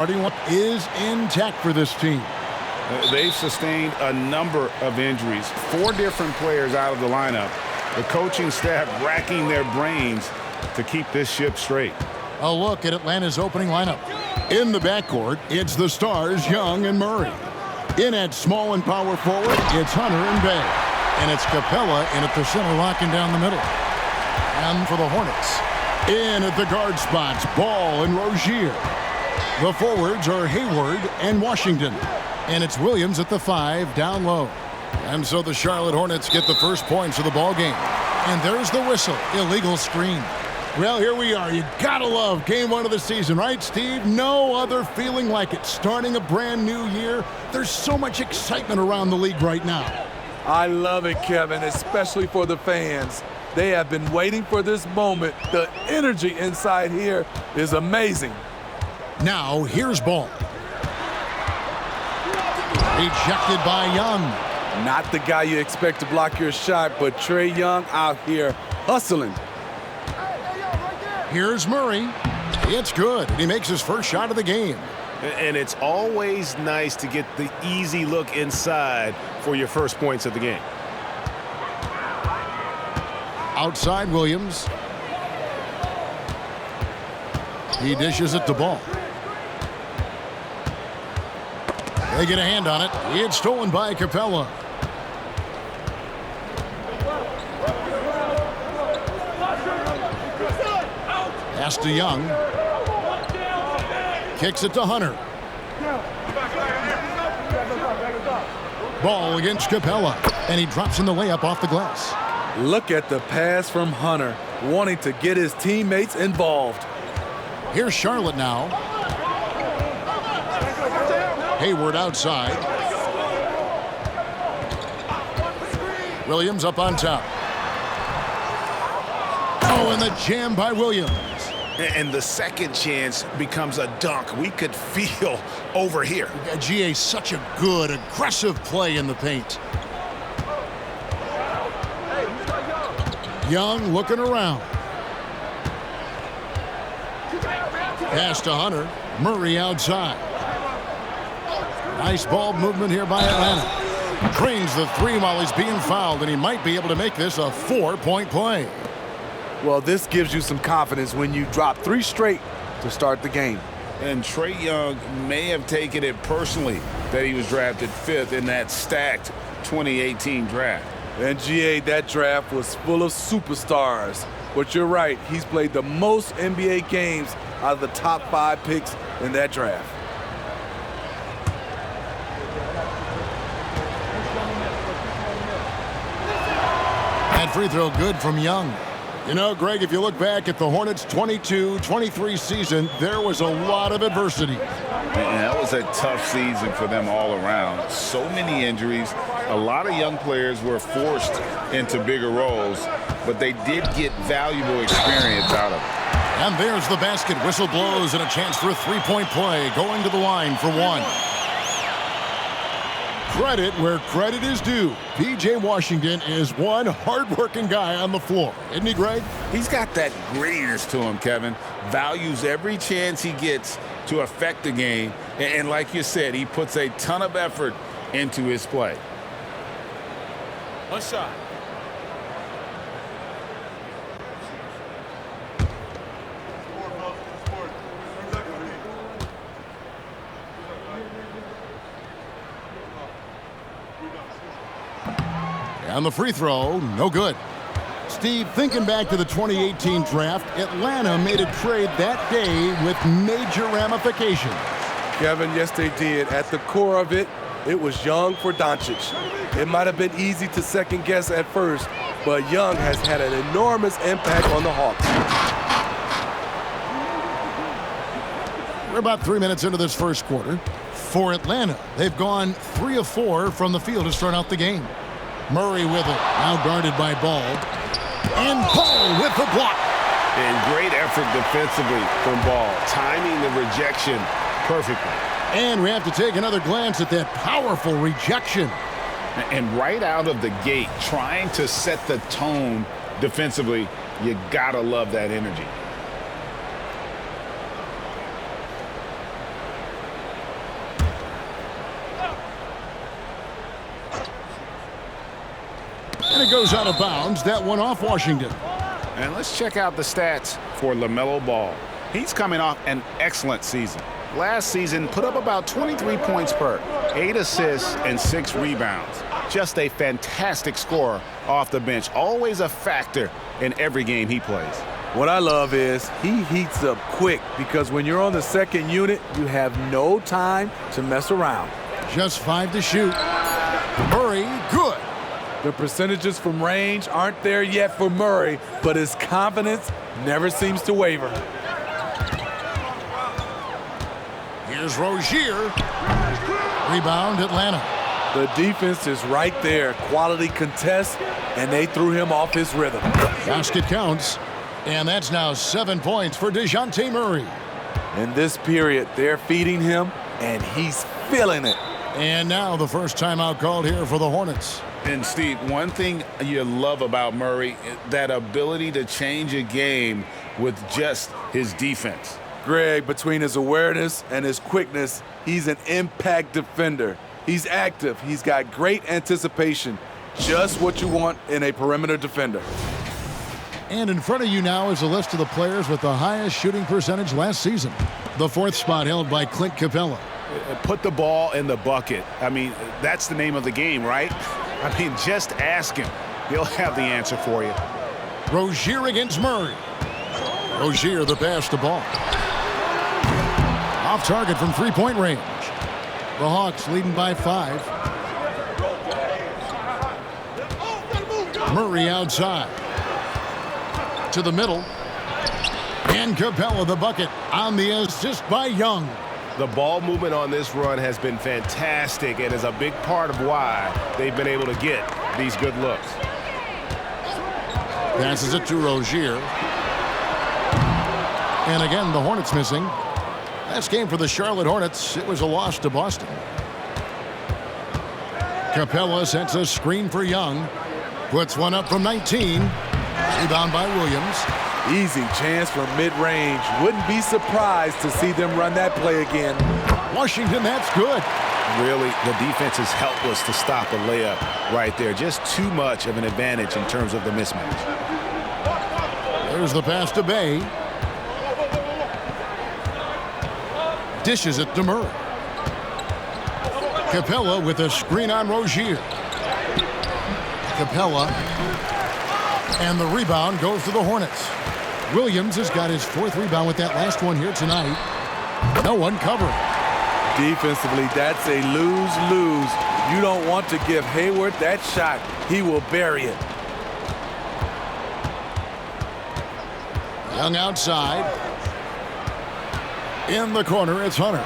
Starting one is intact for this team. They've sustained a number of injuries. 4 different players out of the lineup. The coaching staff racking their brains to keep this ship straight. A look at Atlanta's opening lineup. In the backcourt, it's the stars Young and Murray. In at small and power forward, it's Hunter and Bay. And it's Capella in at the center, locking down the middle. And for the Hornets, in at the guard spots, Ball and Rozier. The forwards are Hayward and Washington. And it's Williams at the 5, down low. And so the Charlotte Hornets get the first points of the ball game. And there's the whistle. Illegal screen. Well, here we are. You gotta love game 1 of the season, right, Steve? No other feeling like it. Starting a brand new year, there's so much excitement around the league right now. I love it, Kevin, especially for the fans. They have been waiting for this moment. The energy inside here is amazing. Now, here's Ball. Rejected by Young. Not the guy you expect to block your shot, but Trae Young out here hustling. Here's Murray. It's good, and he makes his first shot of the game. And it's always nice to get the easy look inside for your first points of the game. Outside Williams. He dishes it to Ball. They get a hand on it. It's stolen by Capella. Pass to Young. Kicks it to Hunter. Ball against Capella. And he drops in the layup off the glass. Look at the pass from Hunter, wanting to get his teammates involved. Here's Charlotte now. Hayward outside. Williams up on top. Oh, and the jam by Williams. And the second chance becomes a dunk. We could feel over here. GA, such a good, aggressive play in the paint. Young looking around. Pass to Hunter. Murray outside. Nice ball movement here by Atlanta. Drains the 3 while he's being fouled, and he might be able to make this a 4-point play. Well, this gives you some confidence when you drop 3 straight to start the game. And Trae Young may have taken it personally that he was drafted 5th in that stacked 2018 draft. And GA, that draft was full of superstars. But you're right, he's played the most NBA games out of the top 5 picks in that draft. That free throw good from Young. You know, Greg, if you look back at the Hornets' 22-23 season, there was a lot of adversity. And that was a tough season for them all around. So many injuries. A lot of young players were forced into bigger roles, but they did get valuable experience out of it. And there's the basket. Whistle blows and a chance for a 3-point play. Going to the line for 1. Credit where credit is due. P.J. Washington is one hard-working guy on the floor. Isn't he, Greg? He's got that grittiness to him, Kevin. Values every chance he gets to affect the game. And like you said, he puts a ton of effort into his play. One shot. And the free throw, no good. Steve, thinking back to the 2018 draft, Atlanta made a trade that day with major ramifications. Kevin, yes, they did. At the core of it, it was Young for Doncic. It might have been easy to second guess at first, but Young has had an enormous impact on the Hawks. We're about 3 minutes into this first quarter. For Atlanta, they've gone 3 of 4 from the field to start out the game. Murray with it, now guarded by Ball. And Ball with the block. And great effort defensively from Ball, timing the rejection perfectly. And we have to take another glance at that powerful rejection. And right out of the gate, trying to set the tone defensively, you gotta love that energy. And it goes out of bounds. That one off Washington. And let's check out the stats for LaMelo Ball. He's coming off an excellent season. Last season, put up about 23 points per, 8 assists, and 6 rebounds. Just a fantastic scorer off the bench. Always a factor in every game he plays. What I love is he heats up quick because when you're on the second unit, you have no time to mess around. Just 5 to shoot. Murray, good. The percentages from range aren't there yet for Murray, but his confidence never seems to waver. Here's Rozier. Rebound, Atlanta. The defense is right there. Quality contest, and they threw him off his rhythm. Basket counts. And that's now 7 points for DeJounte Murray. In this period, they're feeding him, and he's feeling it. And now the first timeout called here for the Hornets. And Steve, one thing you love about Murray, that ability to change a game with just his defense. Greg, between his awareness and his quickness, he's an impact defender. He's active. He's got great anticipation. Just what you want in a perimeter defender. And in front of you now is a list of the players with the highest shooting percentage last season. The 4th spot held by Clint Capella. Put the ball in the bucket. I mean, that's the name of the game, right? I mean, just ask him. He'll have the answer for you. Rozier against Murray. Rozier the pass to Ball. Off target from 3-point range. The Hawks leading by 5. Murray outside. To the middle. And Capella the bucket on the assist by Young. The ball movement on this run has been fantastic and is a big part of why they've been able to get these good looks. Passes it to Rozier. And again, the Hornets missing. Last game for the Charlotte Hornets, it was a loss to Boston. Capella sets a screen for Young. Puts one up from 19. Rebound by Williams. Easy chance from mid-range. Wouldn't be surprised to see them run that play again. Washington, that's good. Really, the defense is helpless to stop a layup right there. Just too much of an advantage in terms of the mismatch. There's the pass to Bay. Dishes it to Murray. Capella with a screen on Rozier. Capella. And the rebound goes to the Hornets. Williams has got his 4th rebound with that last one here tonight. No one covering. Defensively, that's a lose-lose. You don't want to give Hayward that shot. He will bury it. Young outside. In the corner, it's Hunter.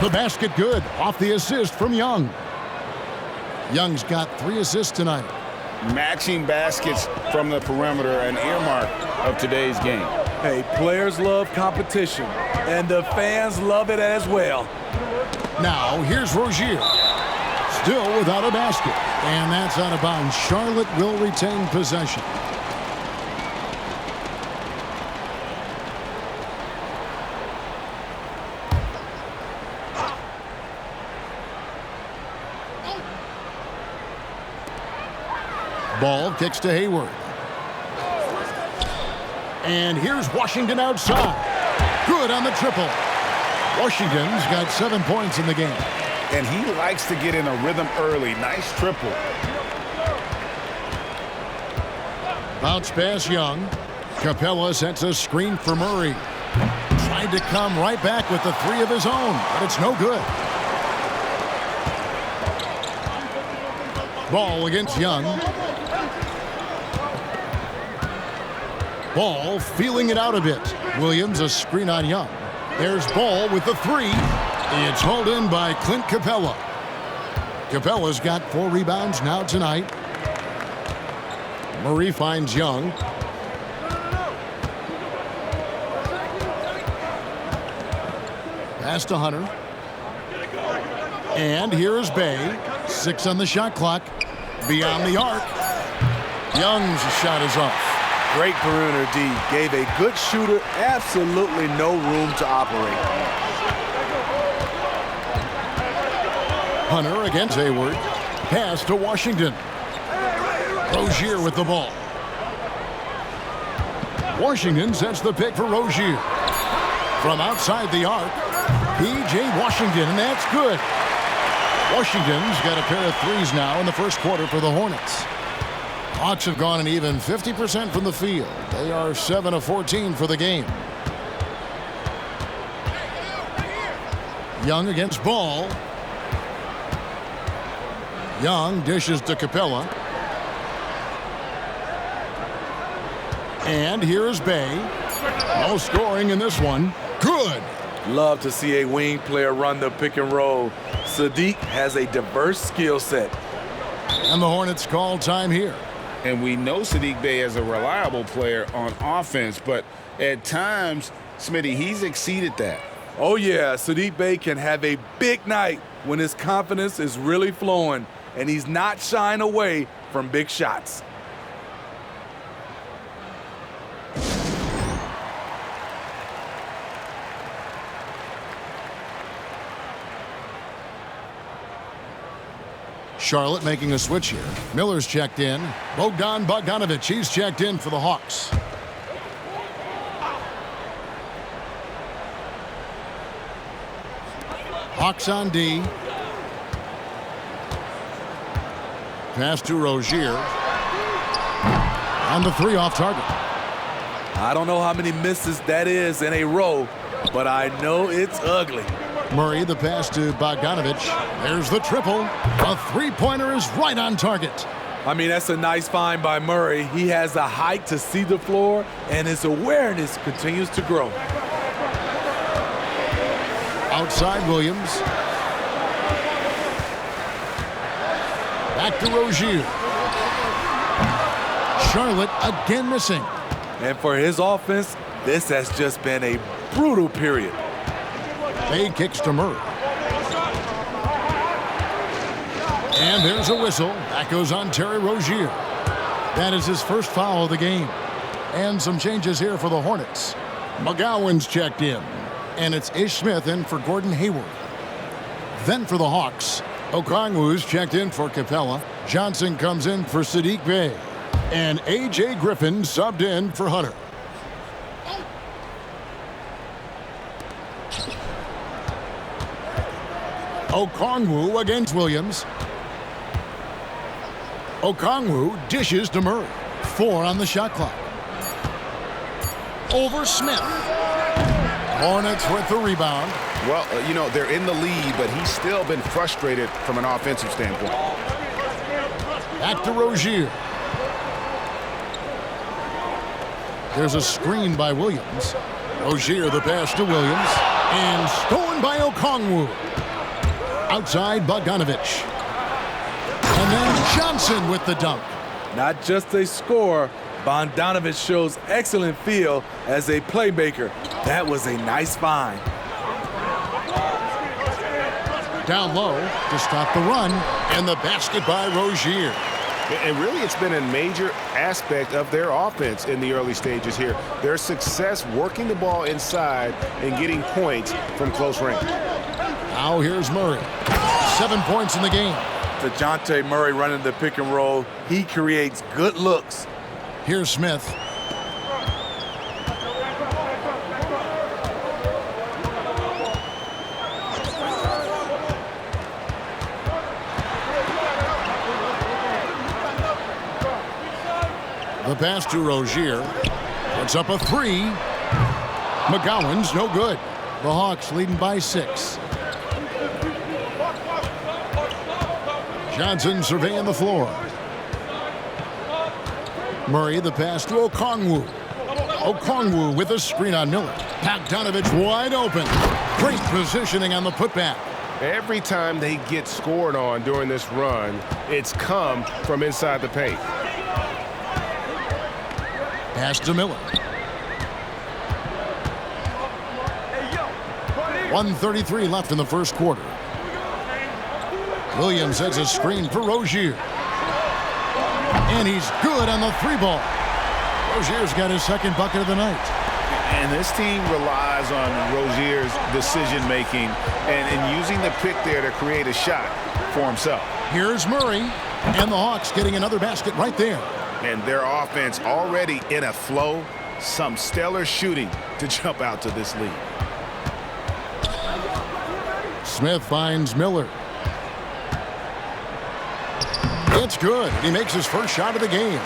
The basket good. Off the assist from Young. Young's got 3 assists tonight. Matching baskets from the perimeter, an earmark of today's game. Hey, players love competition, and the fans love it as well. Now, here's Rozier. Still without a basket. And that's out of bounds. Charlotte will retain possession. Ball kicks to Hayward. And here's Washington outside. Good on the triple. Washington's got 7 points in the game. And he likes to get in a rhythm early. Nice triple. Bounce pass Young. Capella sets a screen for Murray. Tried to come right back with the 3 of his own, but it's no good. Ball against Young. Ball feeling it out a bit. Williams a screen on Young. There's Ball with the 3. It's hauled in by Clint Capella. Capella's got 4 rebounds now tonight. Murray finds Young. Pass to Hunter. And here is Bay. 6 on the shot clock. Beyond the arc. Young's shot is off. Great perimeter D. Gave a good shooter absolutely no room to operate. Hunter against Hayward. Pass to Washington. Rozier with the ball. Washington sets the pick for Rozier. From outside the arc, P.J. Washington, and that's good. Washington's got a pair of threes now in the first quarter for the Hornets. Hawks have gone an even 50% from the field. They are 7 of 14 for the game. Young against Ball. Young dishes to Capella. And here's Bay. No scoring in this one. Good. Love to see a wing player run the pick and roll. Sadiq has a diverse skill set. And the Hornets call time here. And we know Sadiq Bey is a reliable player on offense, but at times, Smitty, he's exceeded that. Oh yeah, Sadiq Bey can have a big night when his confidence is really flowing and he's not shying away from big shots. Charlotte making a switch here. Miller's checked in. Bogdan Bogdanovic, he's checked in for the Hawks. Hawks on D. Pass to Rozier. On the three off target. I don't know how many misses that is in a row, but I know it's ugly. Murray, the pass to Bogdanovic. There's the triple. A three-pointer is right on target. I mean, that's a nice find by Murray. He has the height to see the floor, and his awareness continues to grow. Outside Williams. Back to Rozier. Charlotte again missing. And for his offense, this has just been a brutal period. Bay kicks to Murray. And there's a whistle. That goes on Terry Rozier. That is his first foul of the game. And some changes here for the Hornets. McGowan's checked in. And it's Ish Smith in for Gordon Hayward. Then for the Hawks, Okongwu's checked in for Capella. Johnson comes in for Sadiq Bey. And A.J. Griffin subbed in for Hunter. Okongwu against Williams. Okongwu dishes to Murray. 4 on the shot clock. Over Smith. Hornets with the rebound. Well, you know, they're in the lead, but he's still been frustrated from an offensive standpoint. Back to Rozier. There's a screen by Williams. Rozier the pass to Williams. And stolen by Okongwu. Outside Bogdanovic. And then Johnson with the dunk. Not just a scorer, Bogdanovic shows excellent feel as a playmaker. That was a nice find. Down low to stop the run. And the basket by Rozier. And really, it's been a major aspect of their offense in the early stages here. Their success working the ball inside and getting points from close range. Now here's Murray. 7 points in the game. DeJounte Murray running the pick and roll. He creates good looks. Here's Smith. The pass to Rozier. Puts up a 3. McGowan's no good. The Hawks leading by 6. Johnson surveying the floor. Murray the pass to Okongwu. Okongwu with a screen on Miller. Bogdanovic wide open. Great positioning on the putback. Every time they get scored on during this run, it's come from inside the paint. Pass to Miller. 1:33 left in the first quarter. Williams has a screen for Rozier. And he's good on the 3-ball. Rozier's got his second bucket of the night. And this team relies on Rozier's decision-making and using the pick there to create a shot for himself. Here's Murray. And the Hawks getting another basket right there. And their offense already in a flow. Some stellar shooting to jump out to this lead. Smith finds Miller. It's good. He makes his first shot of the game.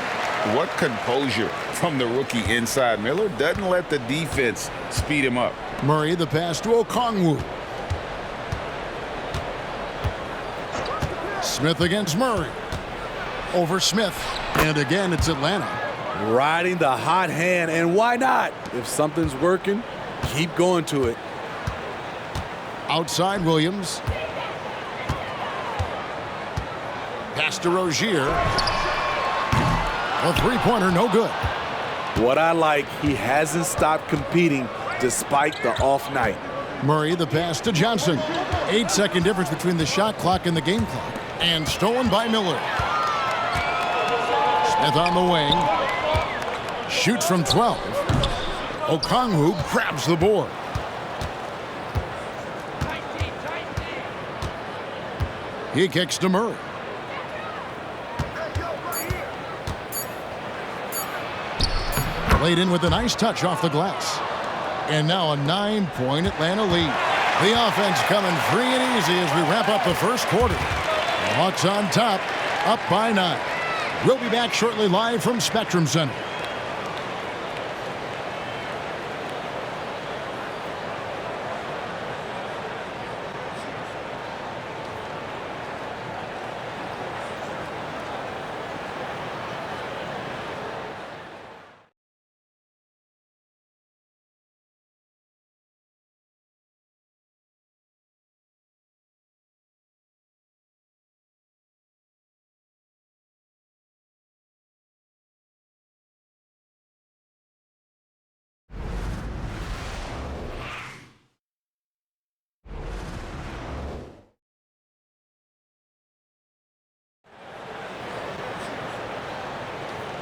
What composure from the rookie inside. Miller doesn't let the defense speed him up. Murray, the pass to Okongwu. Smith against Murray. Over Smith. And again, it's Atlanta. Riding the hot hand, and why not? If something's working, keep going to it. Outside Williams. Pass to Rozier. A three-pointer, no good. What I like, he hasn't stopped competing despite the off night. Murray, the pass to Johnson. 8-second difference between the shot clock and the game clock. And stolen by Miller. Smith on the wing. Shoots from 12. Okongwu grabs the board. He kicks to Murray. Laid in with a nice touch off the glass. And now a 9-point Atlanta lead. The offense coming free and easy as we wrap up the first quarter. The Hawks on top, up by 9. We'll be back shortly live from Spectrum Center.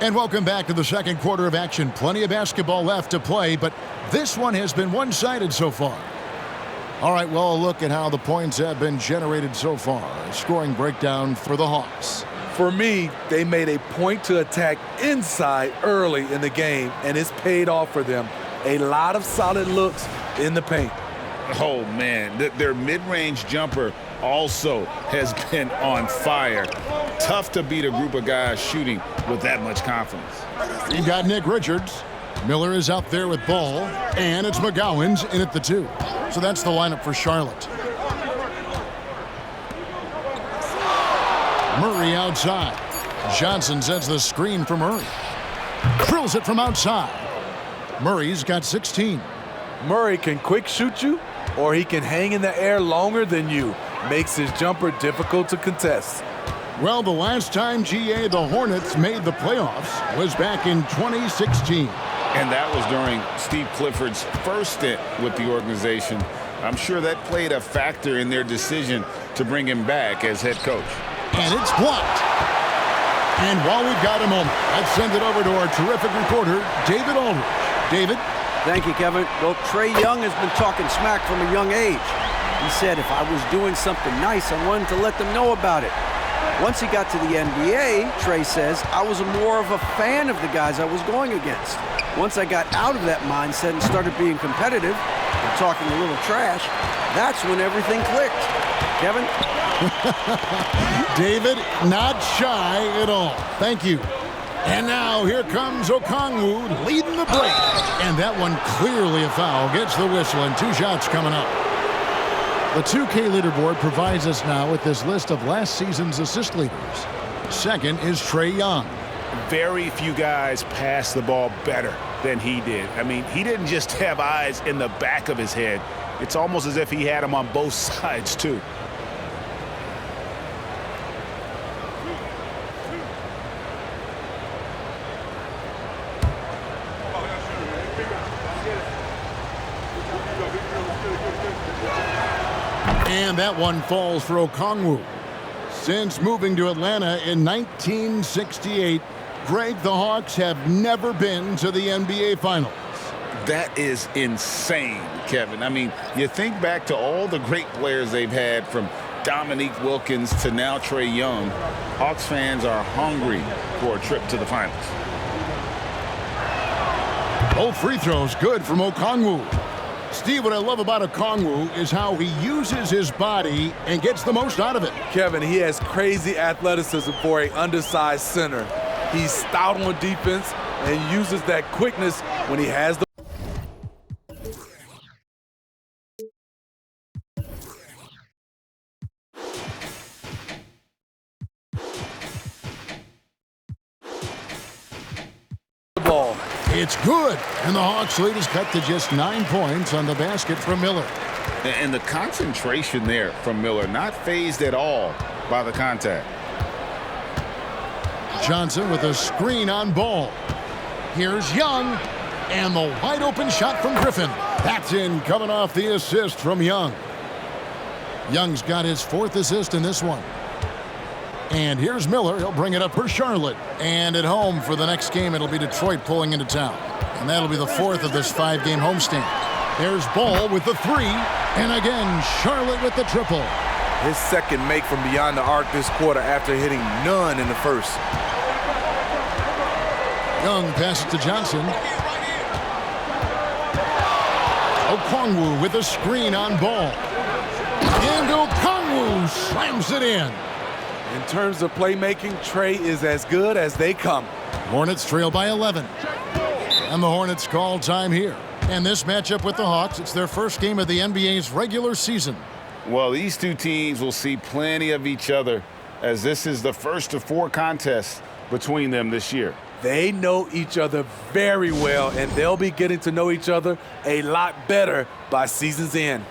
And welcome back to the second quarter of action. Plenty of basketball left to play, but this one has been one-sided so far. All right, well, a look at how the points have been generated so far. A scoring breakdown for the Hawks. For me, they made a point to attack inside early in the game, and it's paid off for them. A lot of solid looks in the paint. Oh, man, their mid-range jumper also has been on fire. Tough to beat a group of guys shooting with that much confidence. You got Nick Richards. Miller is out there with ball, and it's McGowan's in at the 2. So that's the lineup for Charlotte. Murray outside. Johnson sends the screen for Murray. Drills it from outside. Murray's got 16. Murray can quick shoot you, or he can hang in the air longer than you. Makes his jumper difficult to contest. Well, the last time, GA, the Hornets made the playoffs was back in 2016. And that was during Steve Clifford's first stint with the organization. I'm sure that played a factor in their decision to bring him back as head coach. And it's blocked. And while we've got a moment, let's send it over to our terrific reporter, David Aldridge. David? Thank you, Kevin. Well, Trae Young has been talking smack from a young age. He said if I was doing something nice, I wanted to let them know about it. Once he got to the NBA, Trae says, I was more of a fan of the guys I was going against. Once I got out of that mindset and started being competitive and talking a little trash, that's when everything clicked. Kevin? David, not shy at all. Thank you. And now here comes Okongwu leading the break. And that one clearly a foul. Gets the whistle and 2 shots coming up. The 2K leaderboard provides us now with this list of last season's assist leaders. Second is Trae Young. Very few guys pass the ball better than he did. I mean, he didn't just have eyes in the back of his head. It's almost as if he had them on both sides, too. And that one falls for Okongwu. Since moving to Atlanta in 1968, Greg, the Hawks have never been to the NBA Finals. That is insane, Kevin. I mean, you think back to all the great players they've had, from Dominique Wilkins to now Trae Young, Hawks fans are hungry for a trip to the finals. Both free throws good from Okongwu. Steve, what I love about Okongwu is how he uses his body and gets the most out of it. Kevin, he has crazy athleticism for an undersized center. He's stout on defense and uses that quickness when he has the ball. It's good, and the Hawks lead is cut to just 9 points on the basket from Miller. And the concentration there from Miller, not fazed at all by the contact. Johnson with a screen on Ball. Here's Young, and the wide open shot from Griffin. That's in, coming off the assist from Young. Young's got his 4th assist in this one. And here's Miller. He'll bring it up for Charlotte. And at home for the next game, it'll be Detroit pulling into town. And that'll be the 4th of this 5-game homestand. There's Ball with the 3. And again, Charlotte with the triple. His second make from beyond the arc this quarter after hitting none in the first. Young passes to Johnson. Okongwu with a screen on Ball. And Okongwu slams it in. In terms of playmaking, Trae is as good as they come. Hornets trail by 11. And the Hornets call time here. And this matchup with the Hawks, it's their first game of the NBA's regular season. Well, these two teams will see plenty of each other, as this is the first of 4 contests between them this year. They know each other very well, and they'll be getting to know each other a lot better by season's end.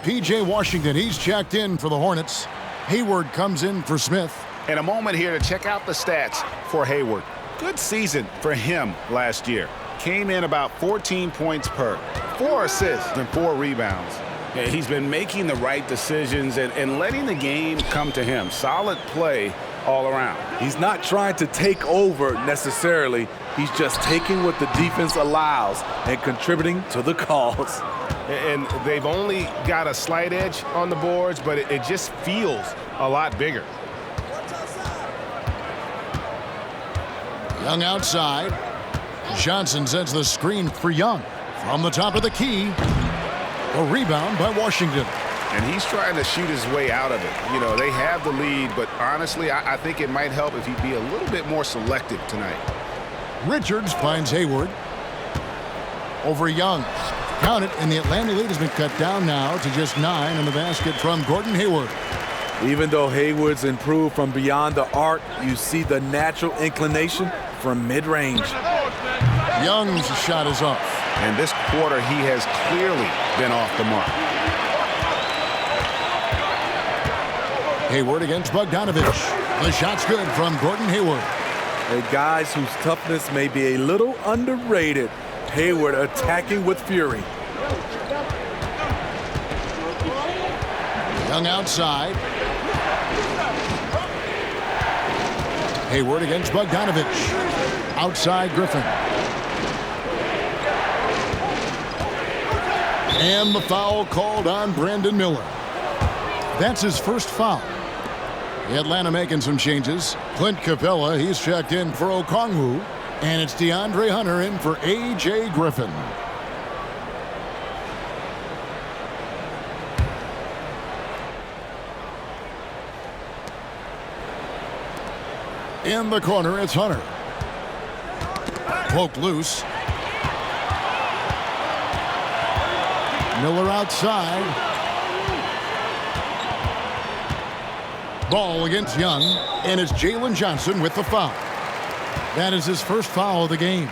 P.J. Washington, he's checked in for the Hornets. Hayward comes in for Smith. And a moment here to check out the stats for Hayward. Good season for him last year. Came in about 14 points per, 4 assists and 4 rebounds. Yeah, he's been making the right decisions and letting the game come to him. Solid play all around. He's not trying to take over necessarily. He's just taking what the defense allows and contributing to the cause. And they've only got a slight edge on the boards, but it just feels a lot bigger. Young outside. Johnson sends the screen for Young. From the top of the key. A rebound by Washington. And he's trying to shoot his way out of it. You know, they have the lead, but honestly, I think it might help if he'd be a little bit more selective tonight. Richards finds Hayward. Over Young. Count it, and the Atlanta lead has been cut down now to just 9 in the basket from Gordon Hayward. Even though Hayward's improved from beyond the arc, you see the natural inclination from mid-range. Young's shot is off. And this quarter, he has clearly been off the mark. Hayward against Bogdanovich. The shot's good from Gordon Hayward. Guys whose toughness may be a little underrated. Hayward attacking with fury. Young outside. Hayward against Bogdanovich. Outside Griffin. And the foul called on Brandon Miller. That's his first foul. Atlanta making some changes. Clint Capella, he's checked in for Okongwu. And it's DeAndre Hunter in for A.J. Griffin. In the corner, it's Hunter. Poked loose. Miller outside. Ball against Young, and it's Jalen Johnson with the foul. That is his first foul of the game.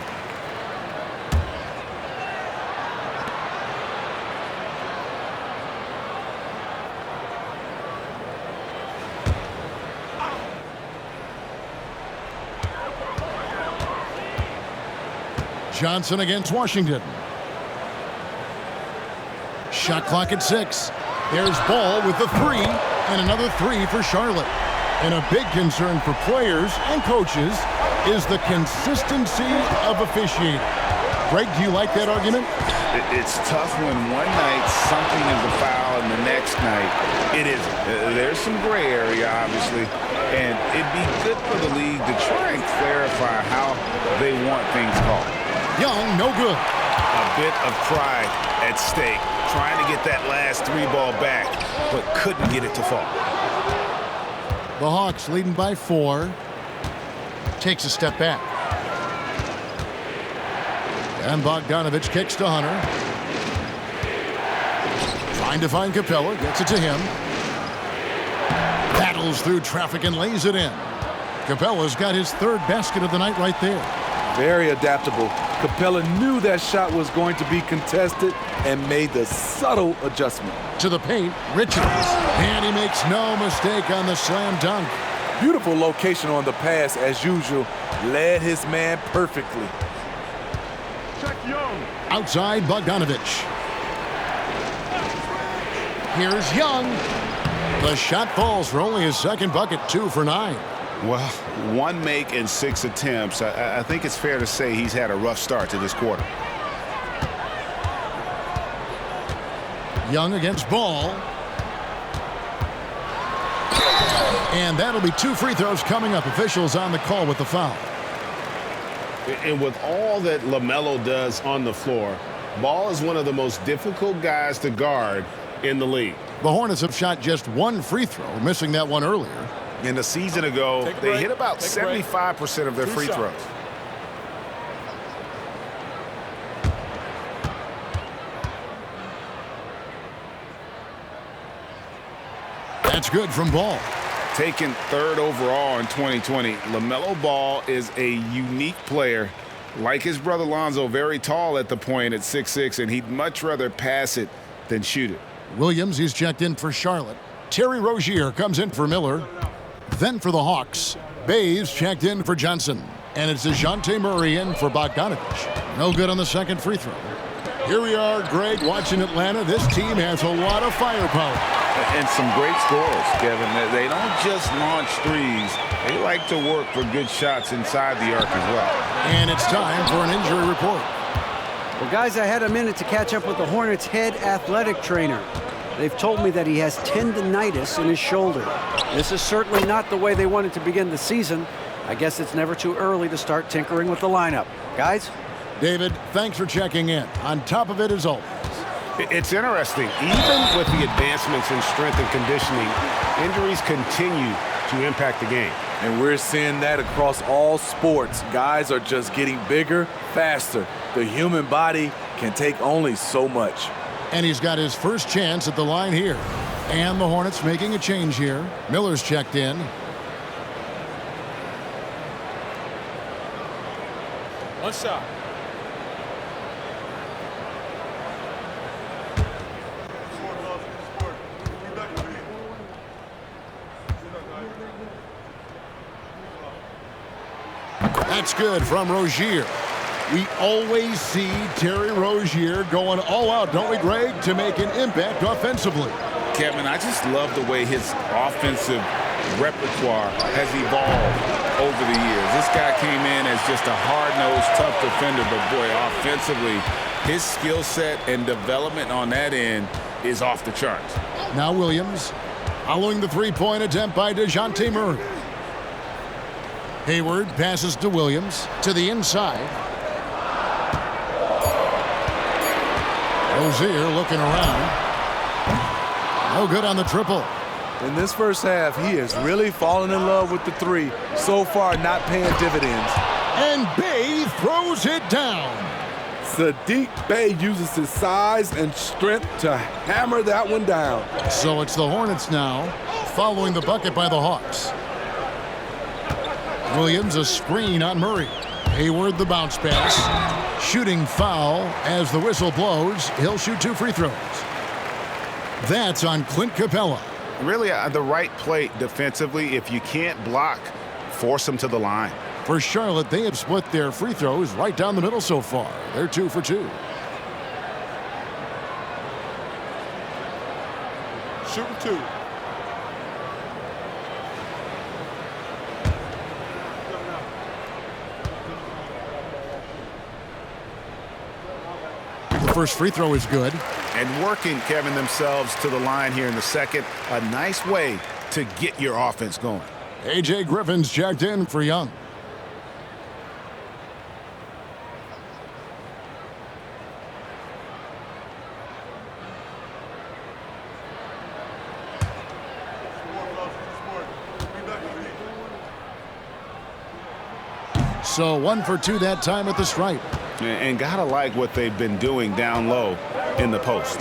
Johnson against Washington. Shot clock at 6. There's Ball with the 3, and another 3 for Charlotte. And a big concern for players and coaches is the consistency of officiating. Greg, do you like that argument? It's tough when one night something is a foul and the next night it isn't. There's some gray area, obviously, and it'd be good for the league to try and clarify how they want things called. Young, no good. A bit of pride at stake, trying to get that last 3 ball back, but couldn't get it to fall. The Hawks leading by 4. Takes a step back. And Bogdanovich kicks to Hunter. Trying to find Capella, gets it to him. Battles through traffic and lays it in. Capella's got his 3rd basket of the night right there. Very adaptable. Capella knew that shot was going to be contested and made the subtle adjustment. To the paint, Richards. And he makes no mistake on the slam dunk. Beautiful location on the pass as usual. Led his man perfectly. Outside, Bogdanovich. Here's Young. The shot falls for only his 2nd bucket, 2 for 9. Well, 1 make and 6 attempts. I think it's fair to say he's had a rough start to this quarter. Young against Ball. And that'll be 2 free throws coming up. Officials on the call with the foul. And with all that LaMelo does on the floor, Ball is one of the most difficult guys to guard in the league. The Hornets have shot just 1 free throw, missing that one earlier. And a season ago, they hit about 75% of their free throws. That's good from Ball. Taken 3rd overall in 2020, LaMelo Ball is a unique player. Like his brother Lonzo, very tall at the point at 6'6", and he'd much rather pass it than shoot it. Williams, he's checked in for Charlotte. Terry Rozier comes in for Miller. Then for the Hawks, Bays checked in for Johnson. And it's DeJounte Murray in for Bogdanovich. No good on the 2nd free throw. Here we are, Greg, watching Atlanta. This team has a lot of firepower. And some great scores, Kevin. They don't just launch threes. They like to work for good shots inside the arc as well. And it's time for an injury report. Well, guys, I had a minute to catch up with the Hornets' head athletic trainer. They've told me that he has tendinitis in his shoulder. This is certainly not the way they wanted to begin the season. I guess it's never too early to start tinkering with the lineup. Guys? David, thanks for checking in. On top of it as always. It's interesting. Even with the advancements in strength and conditioning, injuries continue to impact the game. And we're seeing that across all sports. Guys are just getting bigger, faster. The human body can take only so much. And he's got his first chance at the line here. And the Hornets making a change here. Miller's checked in. One shot. That's good from Rozier. We always see Terry Rozier going all out, don't we, Greg, to make an impact offensively. Kevin, I just love the way his offensive repertoire has evolved over the years. This guy came in as just a hard-nosed, tough defender, but boy, offensively, his skill set and development on that end is off the charts. Now Williams, following the three-point attempt by DeJounte Murray. Hayward passes to Williams, to the inside. Rozier looking around. No good on the triple. In this first half, he has really fallen in love with the 3. So far, not paying dividends. And Bey throws it down. Sadiq Bey uses his size and strength to hammer that one down. So it's the Hornets now, following the bucket by the Hawks. Williams a screen on Murray. Hayward the bounce pass. Shooting foul as the whistle blows. He'll shoot 2 free throws. That's on Clint Capella. Really, the right play defensively. If you can't block force them to the line. For Charlotte, they have split their free throws right down the middle so far. They're 2 for 2. Shooting 2. The first free throw is good. And working, Kevin, themselves to the line here in the second. A nice way to get your offense going. A.J. Griffin's checked in for Young. So 1 for 2 that time at the stripe. And gotta like what they've been doing down low in the post.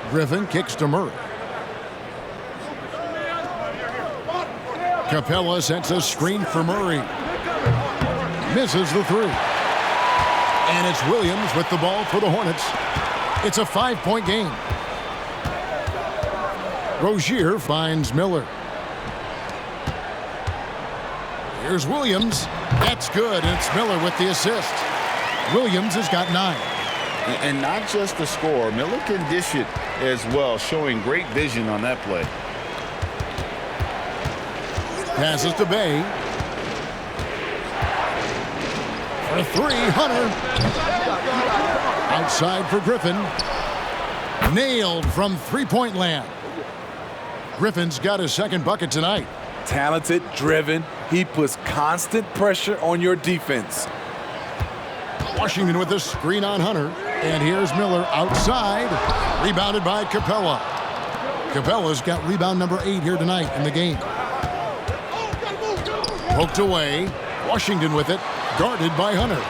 Griffin kicks to Murray. Capella sets a screen for Murray. Misses the 3. And it's Williams with the ball for the Hornets. It's a 5-point game. Rozier finds Miller. Here's Williams. That's good, and it's Miller with the assist. Williams has got 9. And not just the score. Miller can dish it as well, showing great vision on that play. Passes to Bay. For 3, Hunter. Outside for Griffin. Nailed from three-point land. Griffin's got his second bucket tonight. Talented, driven. He puts constant pressure on your defense. Washington with the screen on Hunter. And here's Miller outside. Rebounded by Capella. Capella's got rebound number 8 here tonight in the game. Poked away. Washington with it. Guarded by Hunter.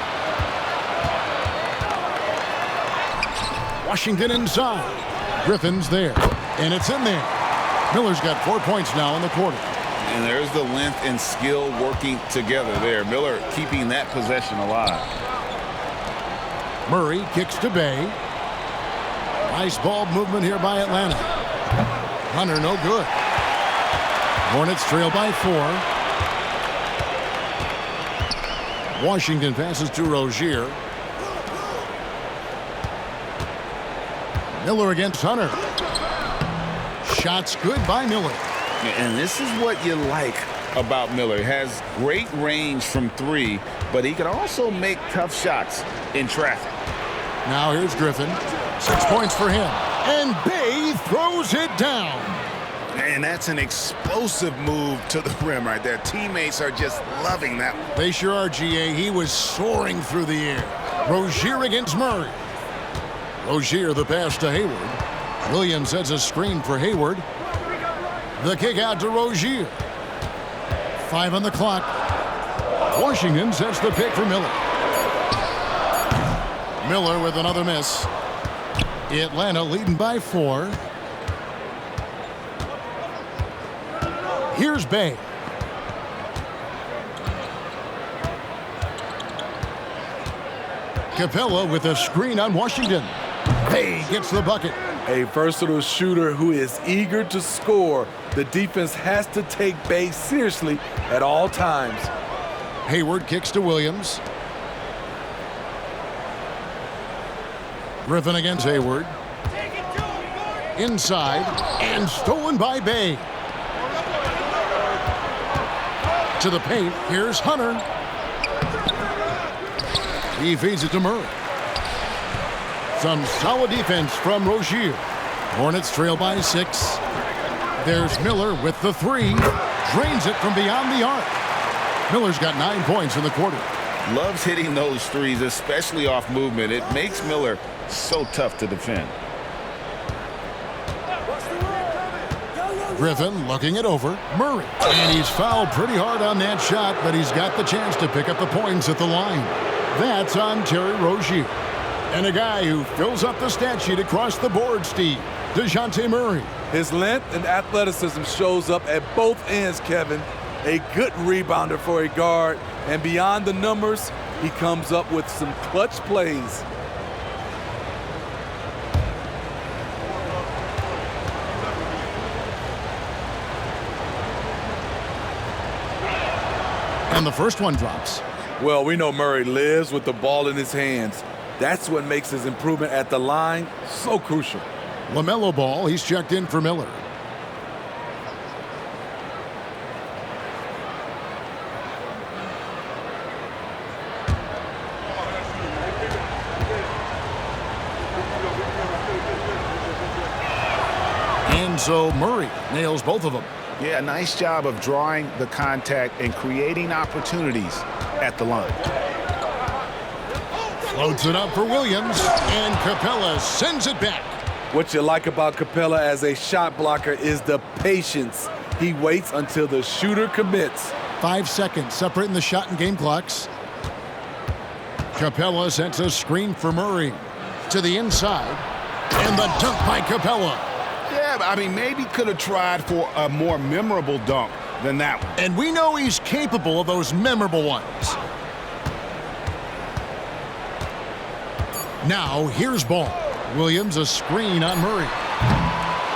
Washington inside. Griffin's there. And it's in there. Miller's got 4 points now in the quarter. And there's the length and skill working together there. Miller keeping that possession alive. Murray kicks to Bay. Nice ball movement here by Atlanta. Hunter no good. Hornets trail by 4. Washington passes to Rozier. Miller against Hunter. Shots good by Miller. And this is what you like about Miller. He has great range from 3, but he can also make tough shots in traffic. Now here's Griffin. 6 points for him. And Bay throws it down. And that's an explosive move to the rim right there. Teammates are just loving that one. They sure are, GA. He was soaring through the air. Rozier against Murray. Rozier the pass to Hayward. Williams sets a screen for Hayward. The kick out to Rozier. 5 on the clock. Washington sets the pick for Miller. Miller with another miss. Atlanta leading by 4. Here's Bay. Capella with a screen on Washington. Bay gets the bucket. A versatile shooter who is eager to score. The defense has to take Bay seriously at all times. Hayward kicks to Williams. Griffin against Hayward. Inside and stolen by Bay. To the paint, here's Hunter. He feeds it to Murray. Some solid defense from Rozier. Hornets trail by 6. There's Miller with the 3. Drains it from beyond the arc. Miller's got 9 points in the quarter. Loves hitting those threes, especially off movement. It makes Miller so tough to defend. Griffin looking it over. Murray. And he's fouled pretty hard on that shot, but he's got the chance to pick up the points at the line. That's on Terry Rozier. And a guy who fills up the stat sheet across the board, Steve. DeJounte Murray. His length and athleticism shows up at both ends, Kevin. A good rebounder for a guard. And beyond the numbers, he comes up with some clutch plays. And the first one drops. Well, we know Murray lives with the ball in his hands. That's what makes his improvement at the line so crucial. LaMelo Ball, he's checked in for Miller. And so Murray nails both of them. Yeah, nice job of drawing the contact and creating opportunities at the line. Floats it up for Williams, and Capella sends it back. What you like about Capella as a shot blocker is the patience. He waits until the shooter commits. 5 seconds separating the shot and game clocks. Capella sends a screen for Murray to the inside, and the dunk by Capella. Yeah, I mean, maybe could have tried for a more memorable dunk than that one. And we know he's capable of those memorable ones. Now, here's Ball. Williams a screen on Murray.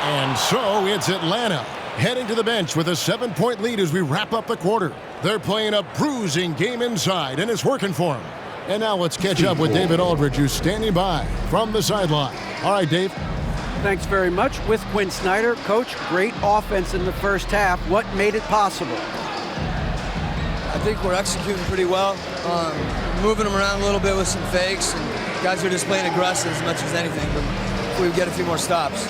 And so it's Atlanta heading to the bench with a 7-point lead as we wrap up the quarter. They're playing a bruising game inside, and it's working for them. And now let's catch up with David Aldridge, who's standing by from the sideline. All right, Dave. Thanks very much. With Quinn Snyder, Coach, great offense in the first half. What made it possible? I think we're executing pretty well. Moving them around a little bit with some fakes, and guys are just playing aggressive as much as anything, but if we get a few more stops.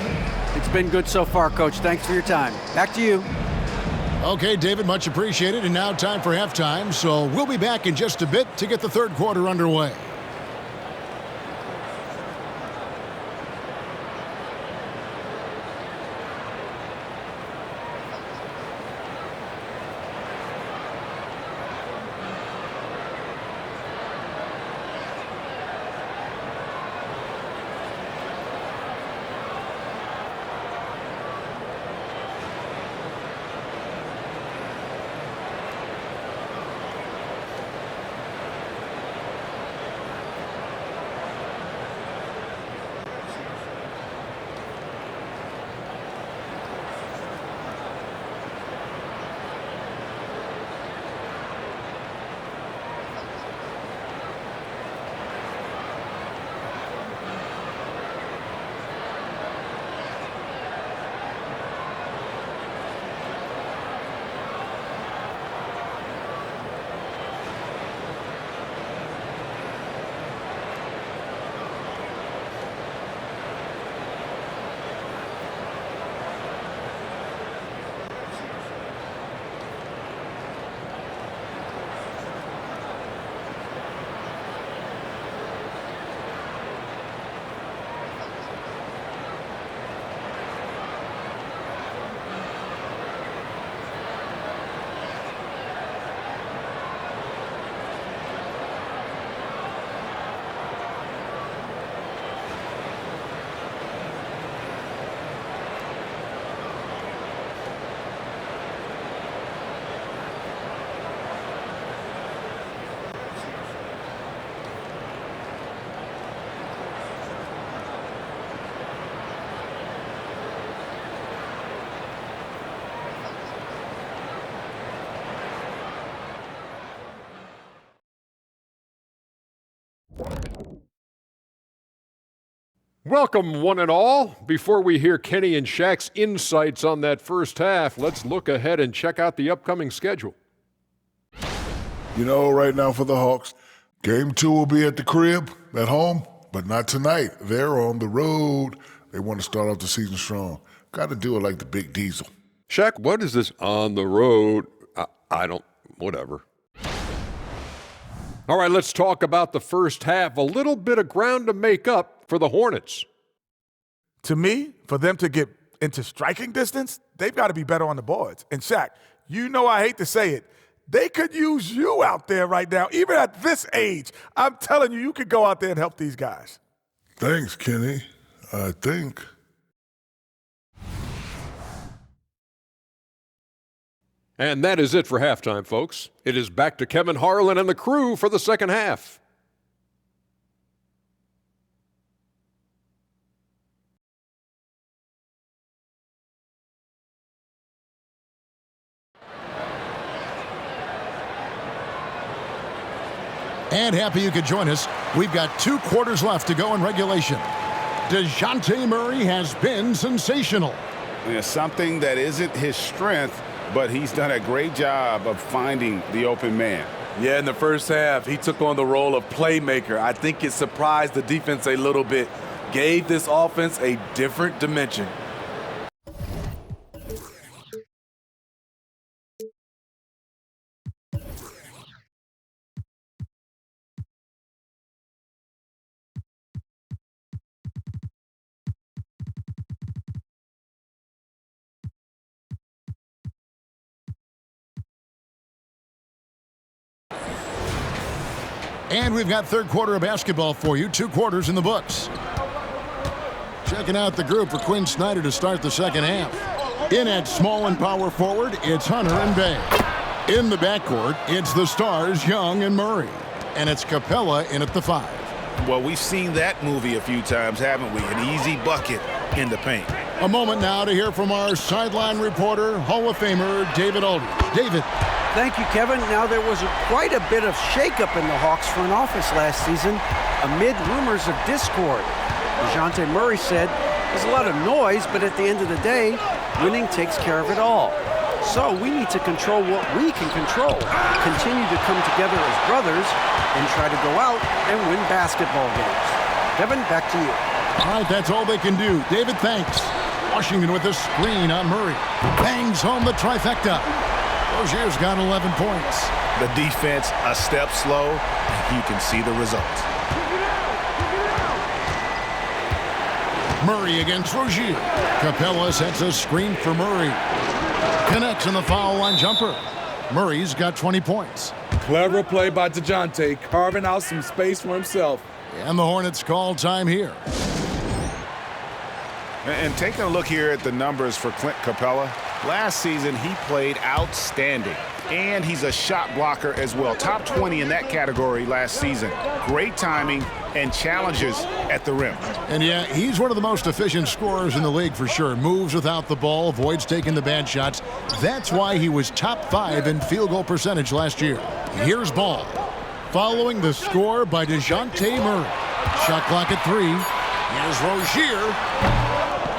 It's been good so far, Coach. Thanks for your time. Back to you. Okay, David, much appreciated. And now time for halftime, so we'll be back in just a bit to get the third quarter underway. Welcome, one and all. Before we hear Kenny and Shaq's insights on that first half, let's look ahead and check out the upcoming schedule. You know, right now for the Hawks, Game 2 will be at the crib, at home, but not tonight. They're on the road. They want to start off the season strong. Got to do it like the Big Diesel. Shaq, what is this on the road? Whatever. All right, let's talk about the first half. A little bit of ground to make up for the Hornets. To me, for them to get into striking distance, they've got to be better on the boards. And Shaq, you know I hate to say it, they could use you out there right now, even at this age. I'm telling you, you could go out there and help these guys. Thanks, Kenny. I think. And that is it for halftime, folks. It is back to Kevin Harlan and the crew for the second half. And happy you could join us. We've got 2 quarters left to go in regulation. DeJounte Murray has been sensational. Yeah, something that isn't his strength, but he's done a great job of finding the open man. Yeah, in the first half, he took on the role of playmaker. I think it surprised the defense a little bit, gave this offense a different dimension. And we've got third quarter of basketball for you. 2 quarters in the books. Checking out the group for Quinn Snyder to start the second half. In at small and power forward, it's Hunter and Bay. In the backcourt, it's the stars Young and Murray. And it's Capella in at the 5. Well, we've seen that movie a few times, haven't we? An easy bucket in the paint. A moment now to hear from our sideline reporter, Hall of Famer David Aldridge. David. Thank you, Kevin. Now, there was quite a bit of shakeup in the Hawks front office last season amid rumors of discord. DeJounte Murray said, there's a lot of noise, but at the end of the day, winning takes care of it all. So we need to control what we can control, continue to come together as brothers, and try to go out and win basketball games. Kevin, back to you. All right, that's all they can do. David, thanks. Washington with a screen on Murray. Bangs home the trifecta. Rozier's got 11 points. The defense a step slow, and you can see the results. Murray against Rozier. Capella sets a screen for Murray. Connects in the foul line jumper. Murray's got 20 points. Clever play by DeJounte, carving out some space for himself. And the Hornets call time here. And taking a look here at the numbers for Clint Capella, last season he played outstanding. And he's a shot blocker as well. Top 20 in that category last season. Great timing and challenges at the rim. And yeah, he's one of the most efficient scorers in the league for sure. Moves without the ball, avoids taking the bad shots. That's why he was top 5 in field goal percentage last year. Here's Ball. Following the score by DeJounte Murray. Shot clock at 3. Here's Rozier.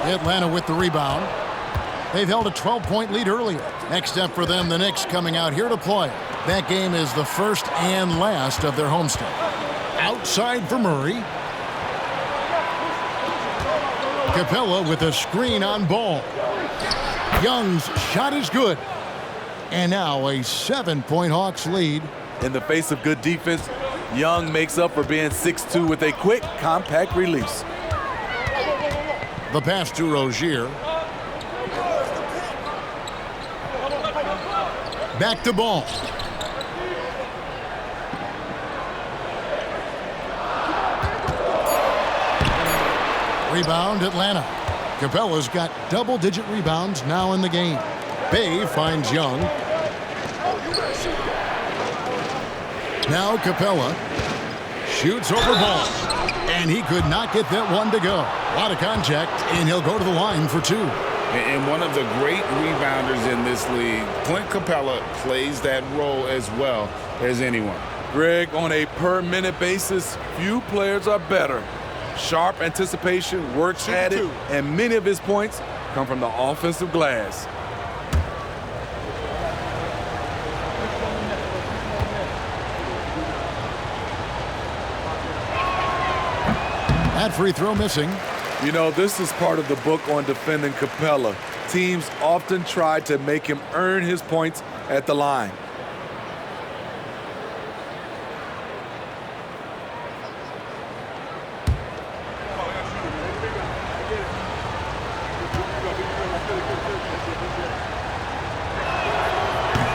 Atlanta with the rebound. They've held a 12-point lead earlier. Next step for them, the Knicks coming out here to play. That game is the first and last of their homestand. Outside for Murray. Capella with a screen on Ball. Young's shot is good. And now a 7-point Hawks lead. In the face of good defense, Young makes up for being 6'2" with a quick, compact release. The pass to Rozier. Back to Ball. Rebound, Atlanta. Capella's got double-digit rebounds now in the game. Bay finds Young. Now Capella shoots over Ball. And he could not get that one to go. A lot of contact, and he'll go to the line for 2. And one of the great rebounders in this league, Clint Capella, plays that role as well as anyone. Greg, on a per-minute basis, few players are better. Sharp anticipation, works at it, and many of his points come from the offensive glass. That free throw missing. You know, this is part of the book on defending Capella. Teams often try to make him earn his points at the line.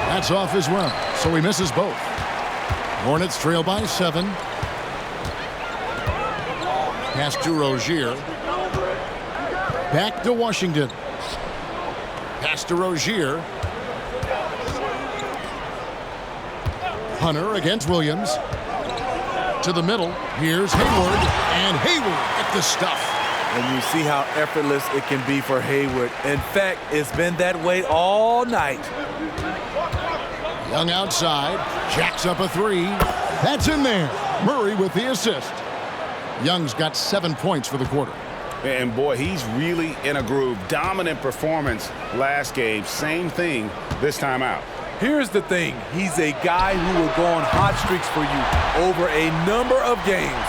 That's off as well, so he misses both. Hornets trail by 7. Pass to Rozier. Back to Washington. Pass to Rozier. Hunter against Williams. To the middle. Here's Hayward. And Hayward at the stuff. And you see how effortless it can be for Hayward. In fact, it's been that way all night. Young outside. Jacks up a 3. That's in there. Murray with the assist. Young's got 7 points for the quarter. And boy, he's really in a groove. Dominant performance last game. Same thing this time out. Here's the thing. He's a guy who will go on hot streaks for you over a number of games.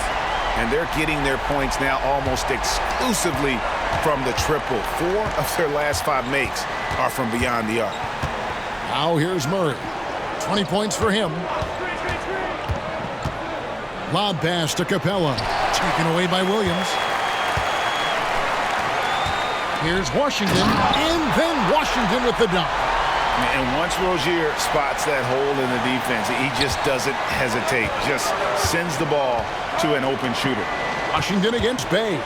And they're getting their points now almost exclusively from the triple. 4 of their last 5 makes are from beyond the arc. Now here's Murray. 20 points for him. Lob pass to Capella. Taken away by Williams. Here's Washington. And then Washington with the dunk. And once Rozier spots that hole in the defense, he just doesn't hesitate. Just sends the ball to an open shooter. Washington against Bay.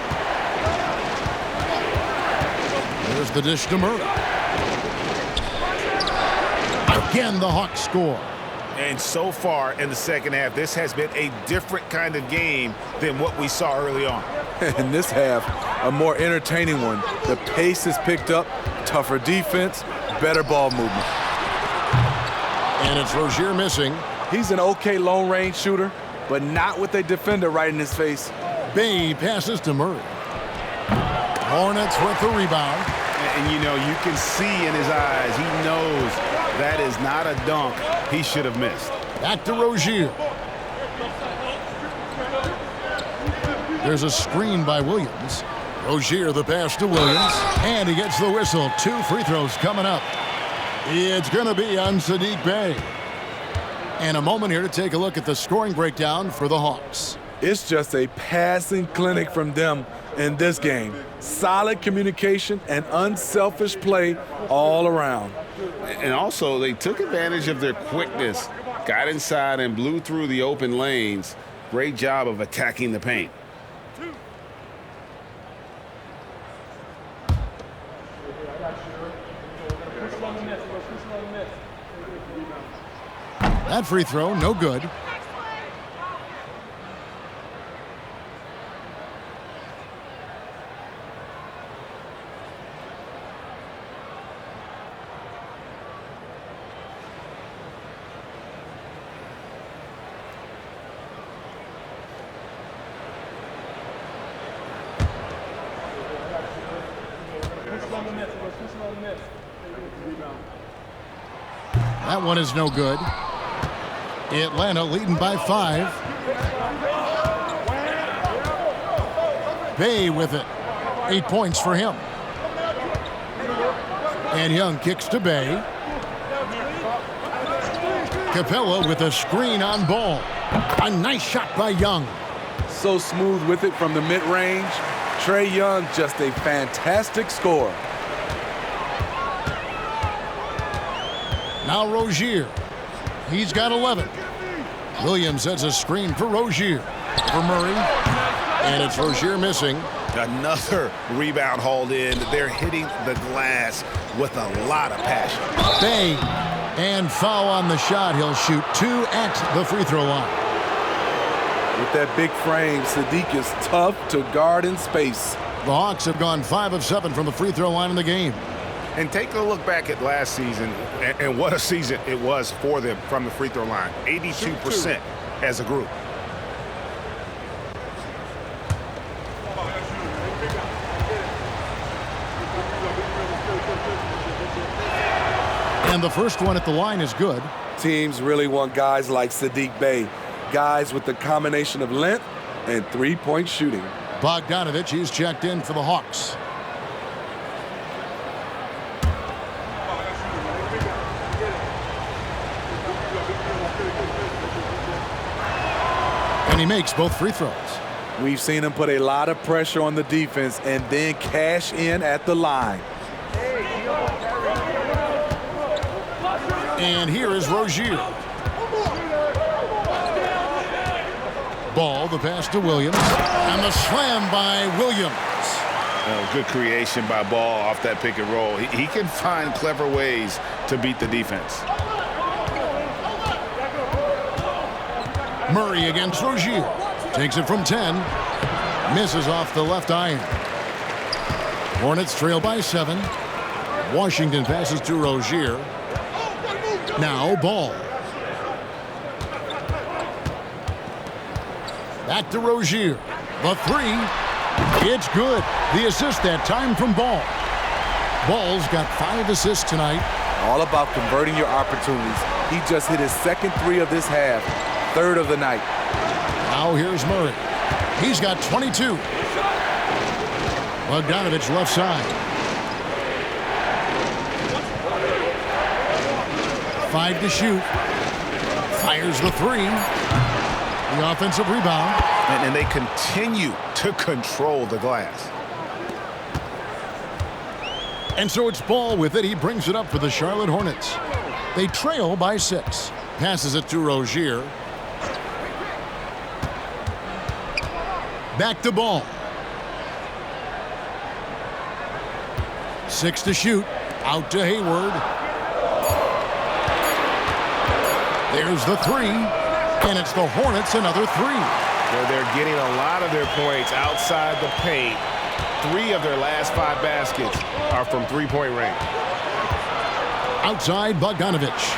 There's the dish to Murray. Again, the Hawks score. And so far in the second half, this has been a different kind of game than what we saw early on. In this half, a more entertaining one. The pace has picked up, tougher defense, better ball movement. And it's Rozier missing. He's an okay long-range shooter, but not with a defender right in his face. Bay passes to Murray. Hornets with the rebound. And you know, you can see in his eyes, he knows that is not a dunk he should have missed. Back to Rozier. There's a screen by Williams. Rozier the pass to Williams. And he gets the whistle. 2 free throws coming up. It's going to be on Saddiq Bey. And a moment here to take a look at the scoring breakdown for the Hawks. It's just a passing clinic from them in this game. Solid communication and unselfish play all around. And also, they took advantage of their quickness, got inside and blew through the open lanes. Great job of attacking the paint. That free throw, no good. That one is no good. Atlanta leading by 5. Bay with it. 8 points for him. And Young kicks to Bay. Capella with a screen on Ball. A nice shot by Young. So smooth with it from the mid-range. Trae Young, just a fantastic scorer. Now Rozier. He's got 11. Williams sets a screen for Rozier. For Murray. And it's Rozier missing. Another rebound hauled in. They're hitting the glass with a lot of passion. Bay. And foul on the shot. He'll shoot 2 at the free throw line. With that big frame, Saddiq is tough to guard in space. The Hawks have gone 5 of 7 from the free throw line in the game. And take a look back at last season, and what a season it was for them from the free throw line. 82% as a group. And the first one at the line is good. Teams really want guys like Saddiq Bey, guys with the combination of length and three-point shooting. Bogdanovich, he's checked in for the Hawks. And he makes both free throws. We've seen him put a lot of pressure on the defense and then cash in at the line. And here is Rozier. Ball, the pass to Williams. And the slam by Williams. Good creation by Ball off that pick and roll. He can find clever ways to beat the defense. Murray against Rozier. Takes it from 10. Misses off the left iron. Hornets trail by 7. Washington passes to Rozier. Now Ball. Back to Rozier. The three. It's good. The assist that time from Ball. Ball's got 5 assists tonight. All about converting your opportunities. He just hit his second three of this half, third of the night. Now here's Murray. He's got 22. Bogdanovich left side. 5 to shoot. Fires the three. The offensive rebound. And they continue to control the glass. And so it's Ball with it. He brings it up for the Charlotte Hornets. They trail by 6. Passes it to Rozier. Back to Ball. 6 to shoot. Out to Hayward. There's the three. And it's the Hornets another three. They're getting a lot of their points outside the paint. 3 of their last 5 baskets are from three-point range. Outside Bogdanovich.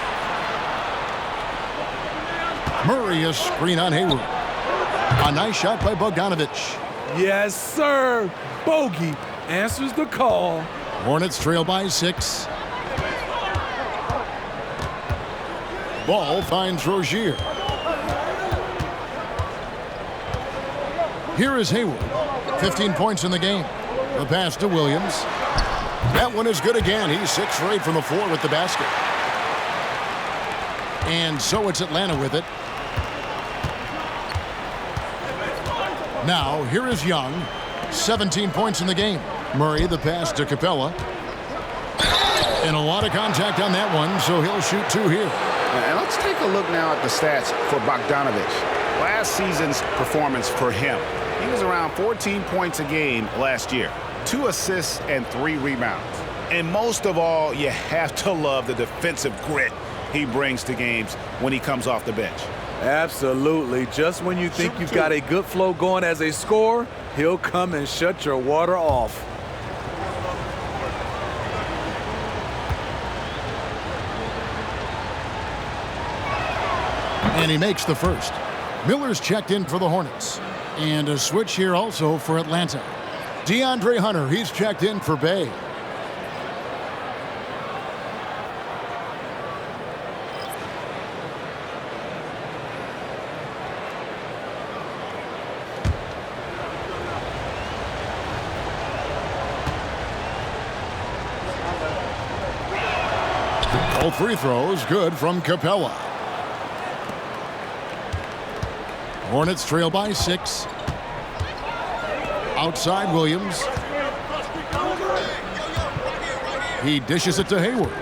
Murray, a screen on Hayward. A nice shot by Bogdanovich. Yes, sir. Bogey answers the call. Hornets trail by 6. Ball finds Rozier. Here is Hayward. 15 points in the game. The pass to Williams. That one is good again. He's 6 for 8 from the floor with the basket. And so it's Atlanta with it. Now, here is Young. 17 points in the game. Murray, the pass to Capella. And a lot of contact on that one, so he'll shoot 2 here. And let's take a look now at the stats for Bogdanovich. Last season's performance for him. He was around 14 points a game last year. 2 assists and 3 rebounds. And most of all, you have to love the defensive grit he brings to games when he comes off the bench. Absolutely. Just when you think you've got a good flow going as a scorer, he'll come and shut your water off. And he makes the first. Miller's checked in for the Hornets. And a switch here also for Atlanta. DeAndre Hunter, he's checked in for Bay. All free throws good from Capella. Hornets trail by 6. Outside Williams. He dishes it to Hayward.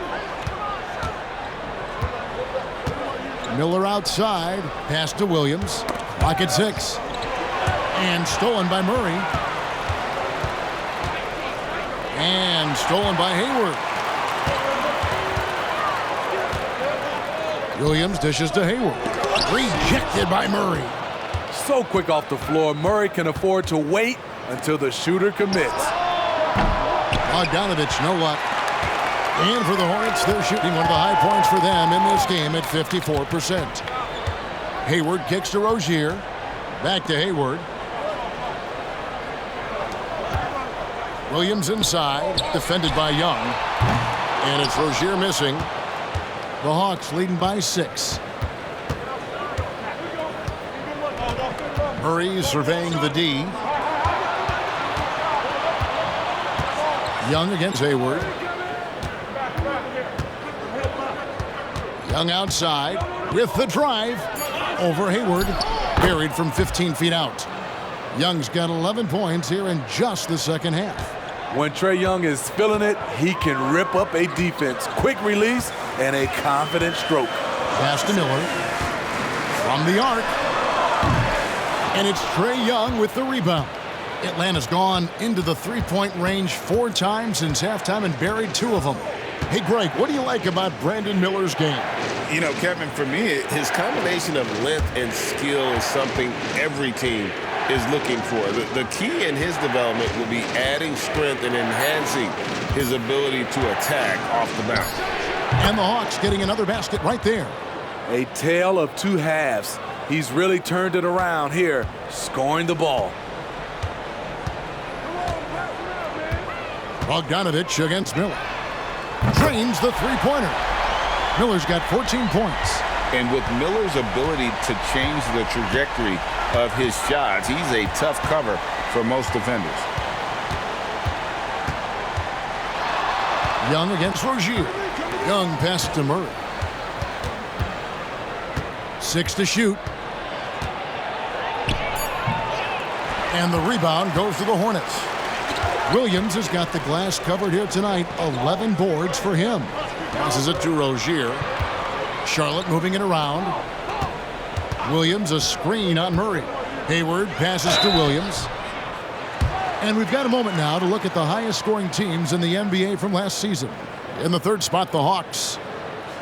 Miller outside. Pass to Williams. Clock at 6. And stolen by Murray. And stolen by Hayward. Williams dishes to Hayward. Rejected by Murray. So quick off the floor, Murray can afford to wait until the shooter commits. Bogdanovich, no luck. And for the Hornets, they're shooting one of the high points for them in this game at 54%. Hayward kicks to Rozier. Back to Hayward. Williams inside, defended by Young. And it's Rozier missing. The Hawks leading by 6. Murray surveying the D. Young against Hayward. Young outside with the drive over Hayward. Buried from 15 feet out. Young's got 11 points here in just the second half. When Trae Young is feeling it, he can rip up a defense. Quick release and a confident stroke. Pass to Miller. From the arc. And it's Trae Young with the rebound. Atlanta's gone into the three-point range 4 times since halftime and buried 2 of them. Hey, Greg, what do you like about Brandon Miller's game? You know, Kevin, for me, his combination of length and skill is something every team is looking for. The key in his development will be adding strength and enhancing his ability to attack off the bounce. And the Hawks getting another basket right there. A tale of 2 halves. He's really turned it around here, scoring the ball. Bogdanovich against Miller. Drains the three-pointer. Miller's got 14 points. And with Miller's ability to change the trajectory of his shots, he's a tough cover for most defenders. Young against Rozier. Young passes to Murray. 6 to shoot. And the rebound goes to the Hornets. Williams has got the glass covered here tonight. 11 boards for him. Passes it to Rozier. Charlotte moving it around. Williams a screen on Murray. Hayward passes to Williams. And we've got a moment now to look at the highest scoring teams in the NBA from last season. In the third spot, the Hawks.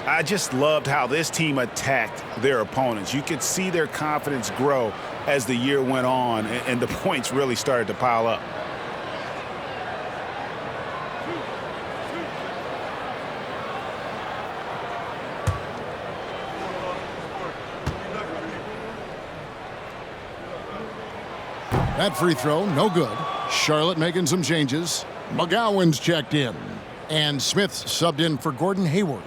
I just loved how this team attacked their opponents. You could see their confidence grow as the year went on, and the points really started to pile up. That free throw, no good. Charlotte making some changes. McGowan's checked in. And Smith's subbed in for Gordon Hayward.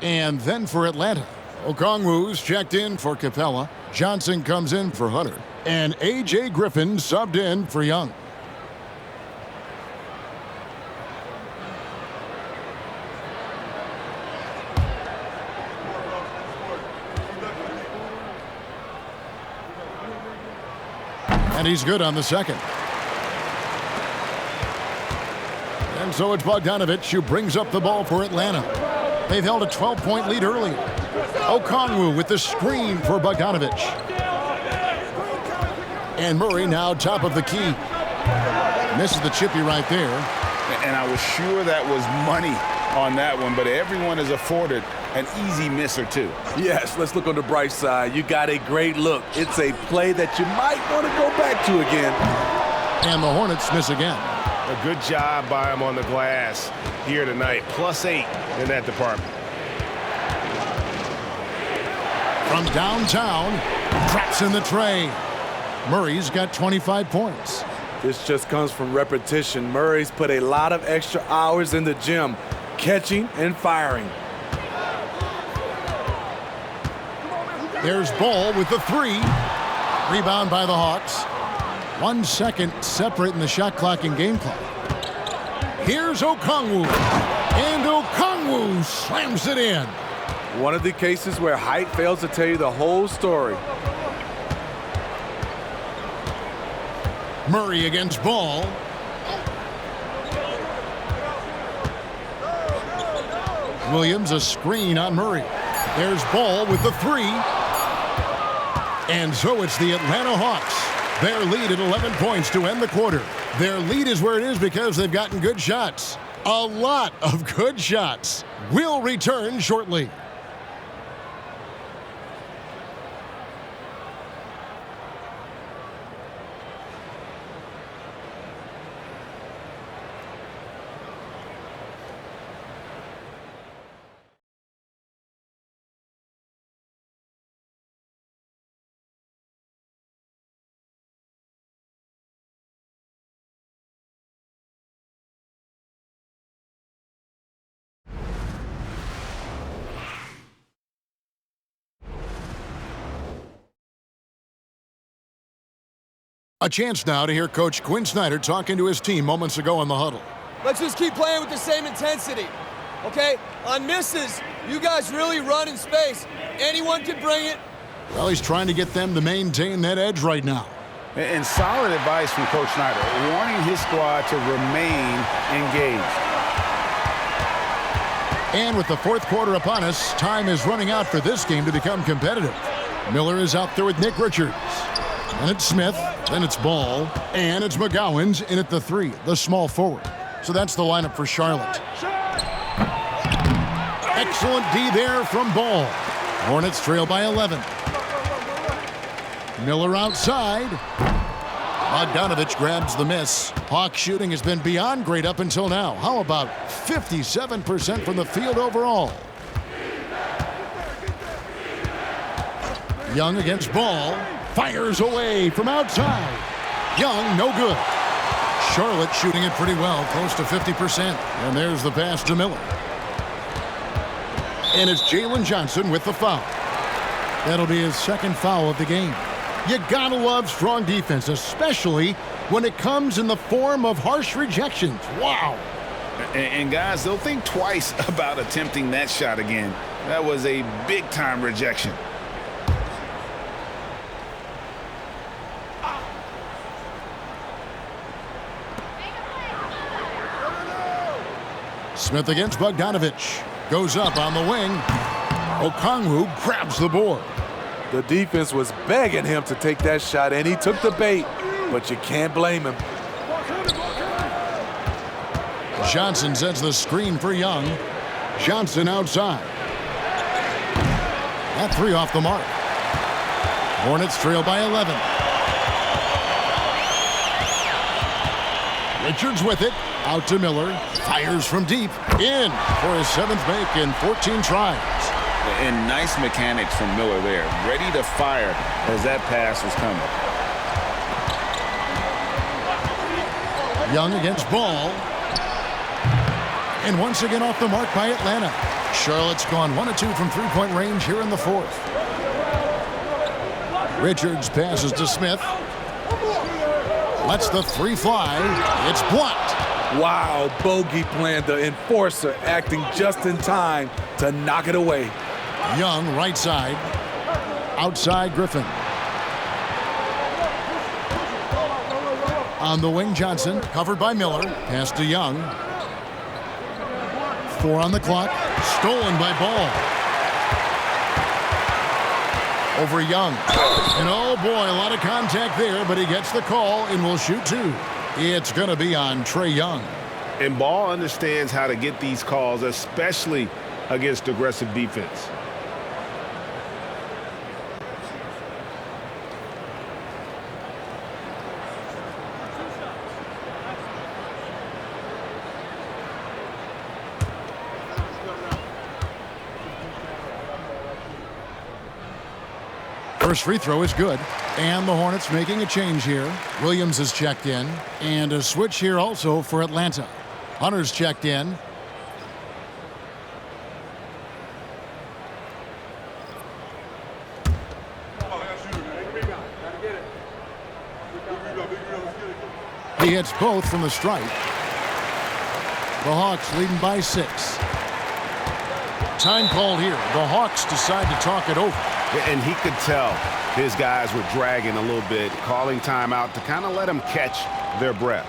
And then for Atlanta, Okongwu's checked in for Capella. Johnson comes in for Hunter. And A.J. Griffin subbed in for Young. And he's good on the second. And so it's Bogdanovich who brings up the ball for Atlanta. They've held a 12-point lead earlier. Okongwu with the screen for Bogdanovich. And Murray now top of the key. Misses the chippy right there. And I was sure that was money on that one, but everyone is afforded an easy miss or two. Yes, let's look on the bright side. You got a great look. It's a play that you might want to go back to again. And the Hornets miss again. A good job by him on the glass here tonight. +8 in that department. From downtown, traps in the tray. Murray's got 25 points. This just comes from repetition. Murray's put a lot of extra hours in the gym, catching and firing. There's Ball with the three. Rebound by the Hawks. 1 second separating the shot clock and game clock. Here's Okongwu. And Okongwu slams it in. One of the cases where height fails to tell you the whole story. Murray against Ball. Williams a screen on Murray. There's Ball with the three. And so it's the Atlanta Hawks. Their lead at 11 points to end the quarter. Their lead is where it is because they've gotten good shots. A lot of good shots. We'll return shortly. A chance now to hear Coach Quinn Snyder talking to his team moments ago in the huddle. Let's just keep playing with the same intensity, okay? On misses, you guys really run in space. Anyone can bring it. Well, he's trying to get them to maintain that edge right now. And solid advice from Coach Snyder, warning his squad to remain engaged. And with the fourth quarter upon us, time is running out for this game to become competitive. Miller is out there with Nick Richards. And it's Smith, then it's Ball, and it's McGowan's in at the three, the small forward. So that's the lineup for Charlotte. Excellent D there from Ball. Hornets trail by 11. Miller outside. Bogdanovich grabs the miss. Hawks shooting has been beyond great up until now. How about 57% from the field overall? Young against Ball. Fires away from outside. Young, no good. Charlotte shooting it pretty well, close to 50%. And there's the pass to Miller. And it's Jalen Johnson with the foul. That'll be his second foul of the game. You gotta love strong defense, especially when it comes in the form of harsh rejections. Wow. And guys, they'll think twice about attempting that shot again. That was a big-time rejection. Smith against Bogdanovich. Goes up on the wing. Okongwu grabs the board. The defense was begging him to take that shot, and he took the bait, but you can't blame him. Johnson sets the screen for Young. Johnson outside. That three off the mark. Hornets trail by 11. Richards with it. Out to Miller. Fires from deep. In for his 7th make in 14 tries. And nice mechanics from Miller there. Ready to fire as that pass was coming. Young against Ball. And once again off the mark by Atlanta. Charlotte's gone 1 of 2 from three-point range here in the 4th. Richards passes to Smith. Lets the three fly. It's blocked. Wow, bogey plan, the enforcer acting just in time to knock it away. Young right side. Outside Griffin. On the wing, Johnson, covered by Miller. Pass to Young. 4 on the clock. Stolen by Ball. Over Young. And oh boy, a lot of contact there, but he gets the call and will shoot 2. It's going to be on Trae Young. And Ball understands how to get these calls, especially against aggressive defense. First free throw is good. And the Hornets making a change here. Williams is checked in. And a switch here also for Atlanta. Hunter's checked in. He hits both from the stripe. The Hawks leading by 6. Time called here. The Hawks decide to talk it over. And he could tell his guys were dragging a little bit, calling timeout to kind of let them catch their breath.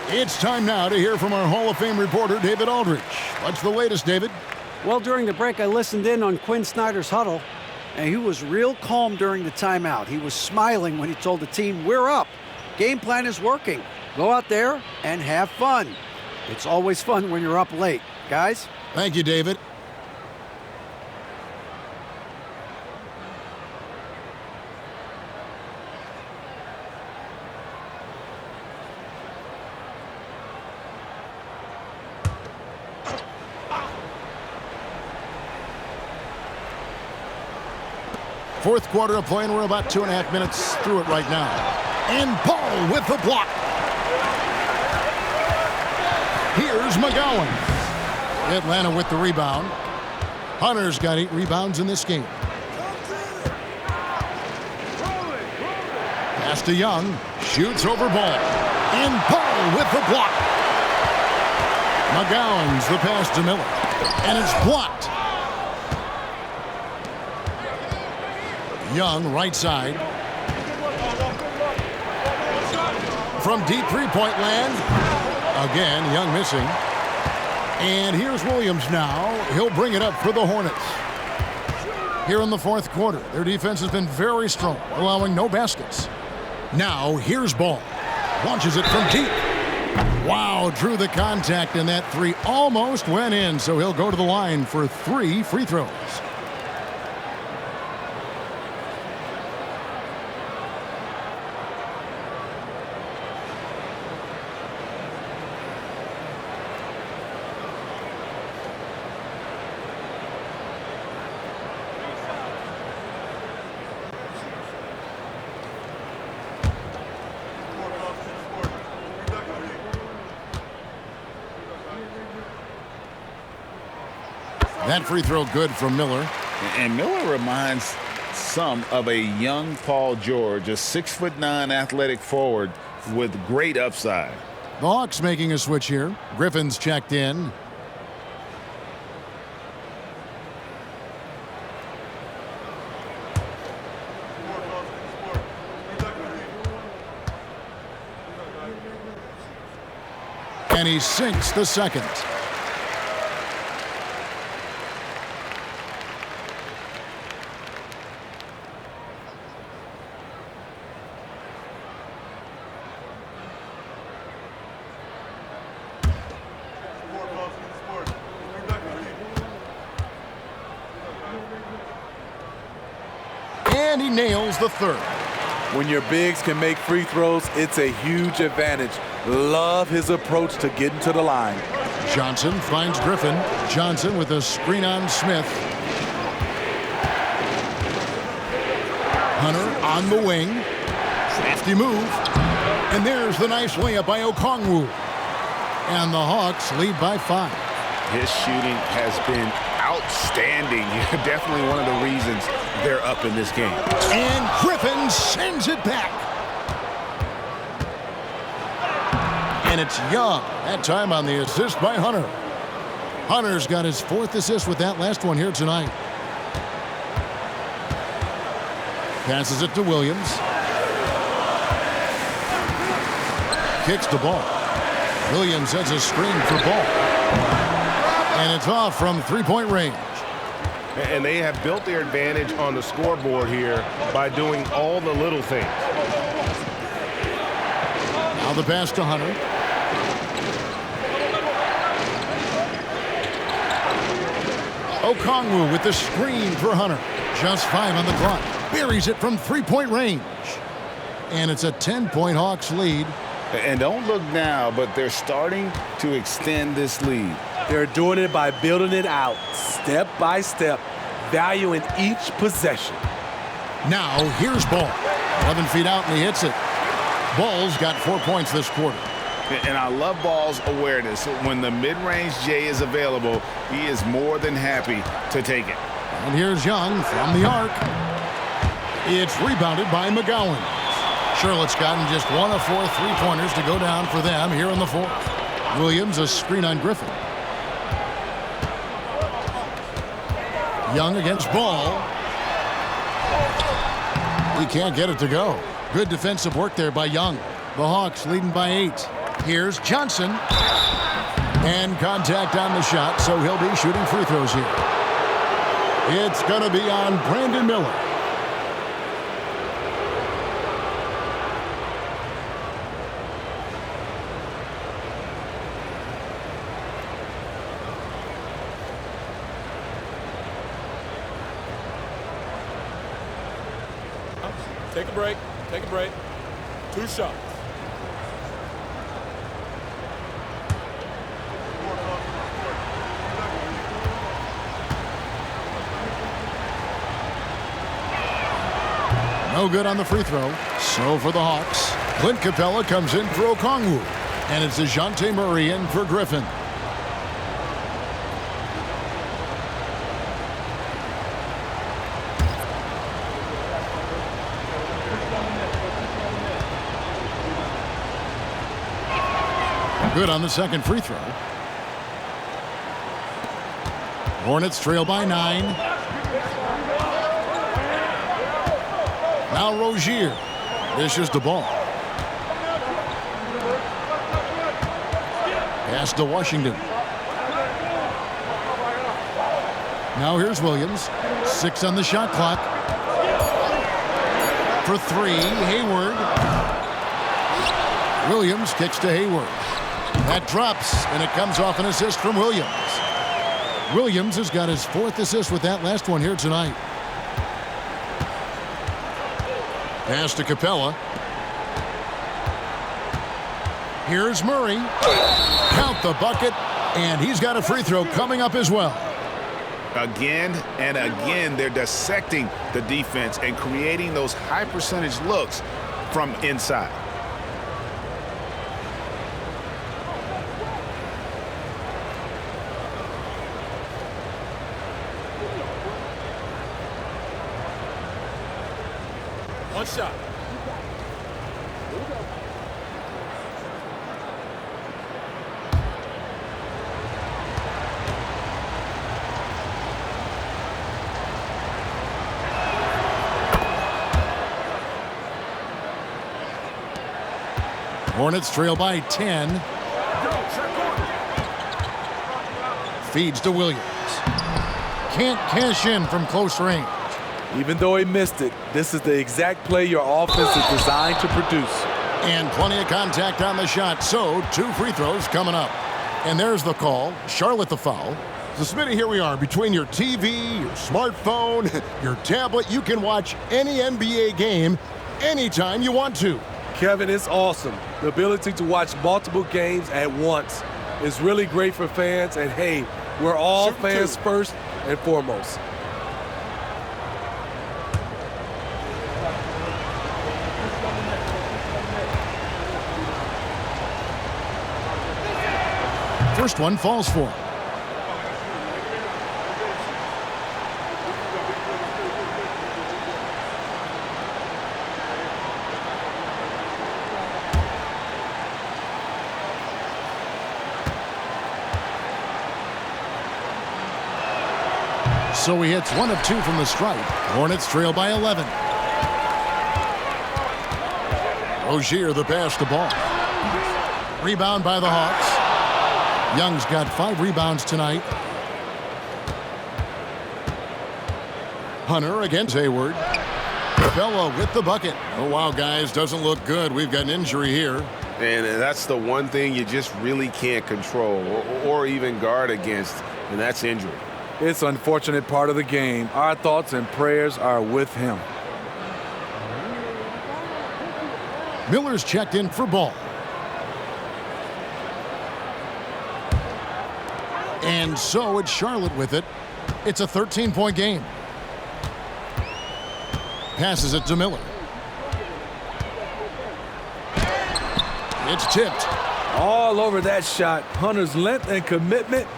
It's time now to hear from our Hall of Fame reporter, David Aldridge. What's the latest, David? Well, during the break, I listened in on Quinn Snyder's huddle, and he was real calm during the timeout. He was smiling when he told the team, we're up. Game plan is working. Go out there and have fun. It's always fun when you're up late. Guys? Thank you, David. Fourth quarter of play, and we're about 2.5 minutes through it right now. And Ball with the block. Here's McGowan. Atlanta with the rebound. Hunter's got 8 rebounds in this game. Pass to Young. Shoots over Ball. And Ball with the block. McGowan's the pass to Miller. And it's blocked. Young, right side. From deep three-point land. Again, Young missing. And here's Williams now. He'll bring it up for the Hornets. Here in the fourth quarter, their defense has been very strong, allowing no baskets. Now, here's Ball. Launches it from deep. Wow, drew the contact, and that 3 almost went in, so he'll go to the line for 3 free throws. That free throw good from Miller. And Miller reminds some of a young Paul George, a 6'9" athletic forward with great upside. The Hawks making a switch here. Griffin's checked in. And he sinks the second. And he nails the third. When your bigs can make free throws, it's a huge advantage. Love his approach to getting to the line. Johnson finds Griffin. Johnson with a screen on Smith. Hunter on the wing. Crafty move. And there's the nice layup by Okongwu. And the Hawks lead by 5. His shooting has been outstanding. Definitely one of the reasons they're up in this game. And Griffin sends it back. And it's Young. That time on the assist by Hunter. Hunter's got his 4th assist with that last one here tonight. Passes it to Williams. Kicks the ball. Williams has a screen for Ball. And it's off from three-point range. And they have built their advantage on the scoreboard here by doing all the little things. Now the pass to Hunter. Okongwu with the screen for Hunter. Just 5 on the clock. Buries it from three-point range. And it's a 10-point Hawks lead. And don't look now, but they're starting to extend this lead. They're doing it by building it out, step by step, valuing each possession. Now, here's Ball. 11 feet out, and he hits it. Ball's got 4 points this quarter. And I love Ball's awareness. When the mid-range J is available, he is more than happy to take it. And here's Young from the arc. It's rebounded by McGowan. Charlotte's gotten just 1 of 4 three-pointers to go down for them here in the fourth. Williams, a screen on Griffin. Young against Ball. He can't get it to go. Good defensive work there by Young. The Hawks leading by 8. Here's Johnson. And contact on the shot, so he'll be shooting free throws here. It's going to be on Brandon Miller. Take a break. Take a break. 2 shots. No good on the free throw. So for the Hawks, Clint Capella comes in for Okongwu. And it's DeJounte Murray in for Griffin. Good on the second free throw. Hornets trail by 9. Now Rozier dishes the ball. Pass to Washington. Now here's Williams. 6 on the shot clock. For 3, Hayward. Williams kicks to Hayward. That drops, and it comes off an assist from Williams. Williams has got his 4th assist with that last one here tonight. Pass to Capella. Here's Murray. Count the bucket, and he's got a free throw coming up as well. Again and again, they're dissecting the defense and creating those high percentage looks from inside. One shot. Hornets trail by 10. Feeds to Williams. Can't cash in from close range. Even though he missed it, this is the exact play your offense is designed to produce. And plenty of contact on the shot, so 2 free throws coming up. And there's the call. Charlotte the foul. So Smitty, here we are. Between your TV, your smartphone, your tablet, you can watch any NBA game anytime you want to. Kevin, it's awesome. The ability to watch multiple games at once is really great for fans. And hey, we're all fans first and foremost. First one falls for him. So he hits 1 of 2 from the stripe. Hornets trail by 11. Rozier the pass to ball. Rebound by the Hawks. Young's got 5 rebounds tonight. Hunter against Hayward. Capella with the bucket. Oh, wow, guys, doesn't look good. We've got an injury here. And that's the one thing you just really can't control or even guard against, and that's injury. It's an unfortunate part of the game. Our thoughts and prayers are with him. Miller's checked in for ball. And so it's Charlotte with it. It's a 13-point game. Passes it to Miller. It's tipped. All over that shot. Hunter's length and commitment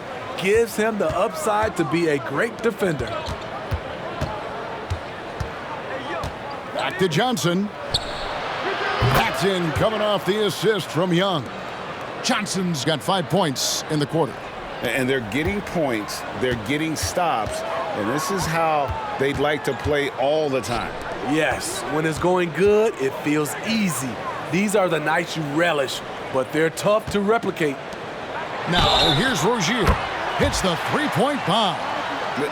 gives him the upside to be a great defender. Back to Johnson. That's in, coming off the assist from Young. Johnson's got 5 points in the quarter. And they're getting points, they're getting stops, and this is how they'd like to play all the time. Yes, when it's going good, it feels easy. These are the nights you relish, but they're tough to replicate. Now, here's Rozier. Hits the 3-point bomb.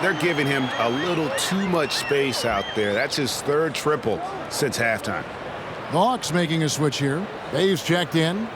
They're giving him a little too much space out there. That's his 3rd triple since halftime. The Hawks making a switch here. Dave's checked in.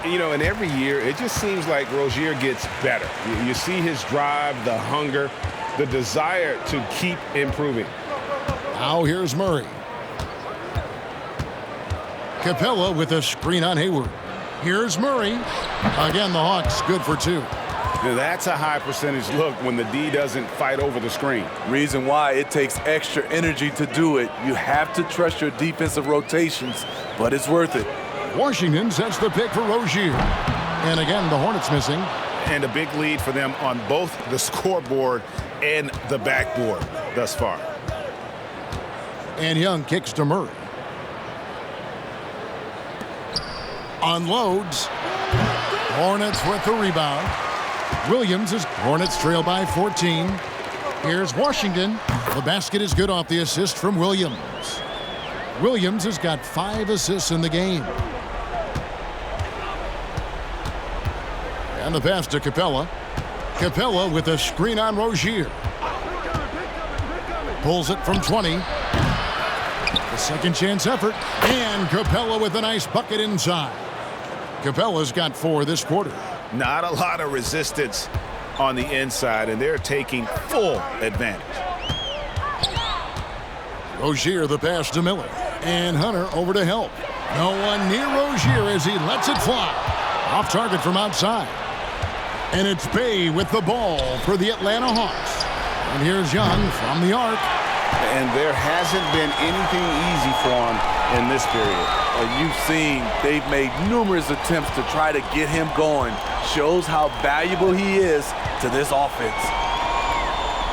You know, and every year, it just seems like Rozier gets better. You see his drive, the hunger, the desire to keep improving. Now here's Murray. Capella with a screen on Hayward. Here's Murray. Again, the Hawks good for 2. Now, that's a high percentage look when the D doesn't fight over the screen. Reason why it takes extra energy to do it. You have to trust your defensive rotations, but it's worth it. Washington sets the pick for Rozier. And again, the Hornets missing. And a big lead for them on both the scoreboard and the backboard thus far. And Young kicks to Murray. Unloads. Hornets with the rebound. Williams is Hornets trail by 14. Here's Washington. The basket is good off the assist from Williams. Williams has got 5 assists in the game. And the pass to Capella. Capella with a screen on Rozier. Pulls it from 20. The second chance effort. And Capella with a nice bucket inside. Capella's got 4 this quarter. Not a lot of resistance on the inside, and they're taking full advantage. Rozier the pass to Miller. And Hunter over to help. No one near Rozier as he lets it fly. Off target from outside. And it's Bay with the ball for the Atlanta Hawks. And here's Young from the arc. And there hasn't been anything easy for him in this period. You've seen they've made numerous attempts to try to get him going. Shows how valuable he is to this offense.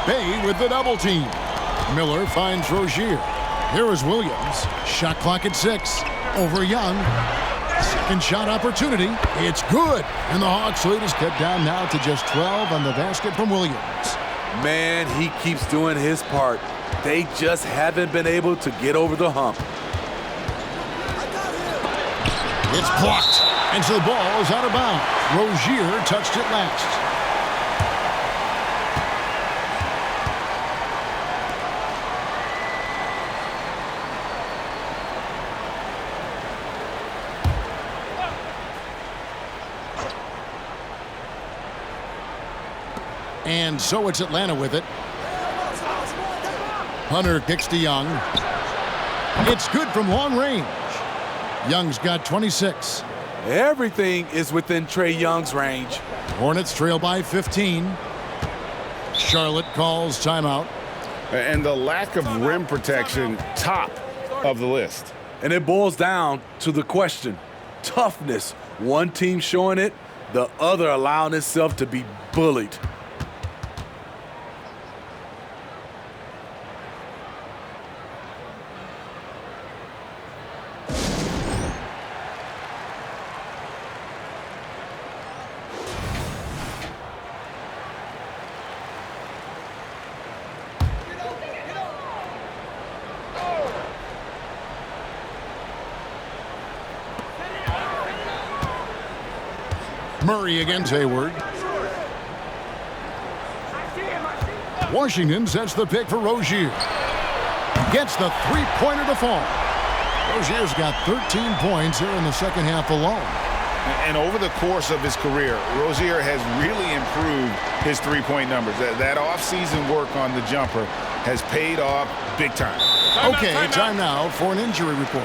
Bay with the double team. Miller finds Rozier. Here is Williams. Shot clock at 6. Over Young. Second shot opportunity. It's good. And the Hawks lead is cut down now to just 12 on the basket from Williams. Man, he keeps doing his part. They just haven't been able to get over the hump. It's blocked. And so the ball is out of bounds. Rozier touched it last. And so it's Atlanta with it. Hunter kicks to Young. It's good from long range. Young's got 26. Everything is within Trae Young's range. Hornets trail by 15. Charlotte calls timeout. And the lack of rim protection, top of the list. And it boils down to the question. Toughness. One team showing it, the other allowing itself to be bullied. Murray against Hayward. Washington sets the pick for Rozier. Gets the three-pointer to fall. Rozier's got 13 points here in the second half alone. And over the course of his career, Rozier has really improved his three-point numbers. That off-season work on the jumper has paid off big time. Okay, time now for an injury report.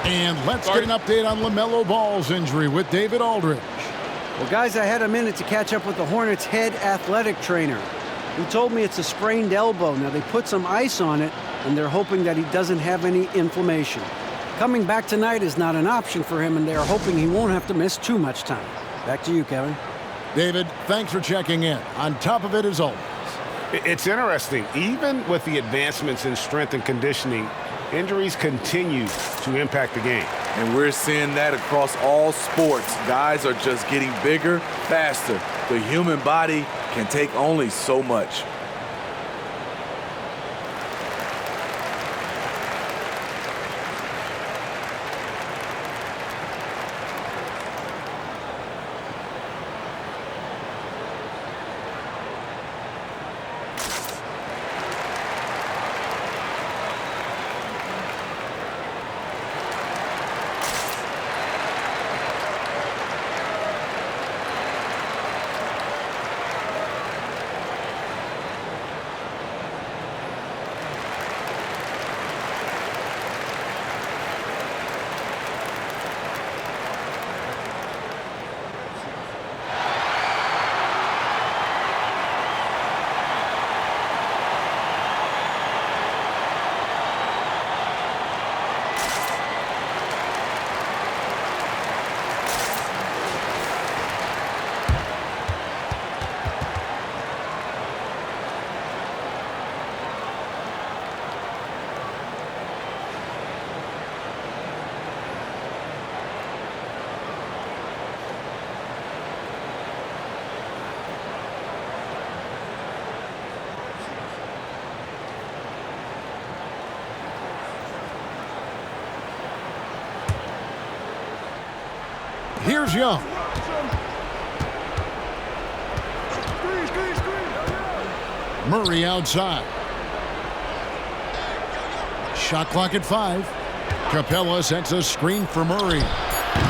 And let's get an update on LaMelo Ball's injury with David Aldridge. Well, guys, I had a minute to catch up with the Hornets' head athletic trainer. He told me it's a sprained elbow. Now, they put some ice on it, and they're hoping that he doesn't have any inflammation. Coming back tonight is not an option for him, and they are hoping he won't have to miss too much time. Back to you, Kevin. David, thanks for checking in. On top of it as always. It's interesting. Even with the advancements in strength and conditioning, injuries continue to impact the game. And we're seeing that across all sports. Guys are just getting bigger, faster. The human body can take only so much. Here's Young. Murray outside. Shot clock at 5. Capella sets a screen for Murray.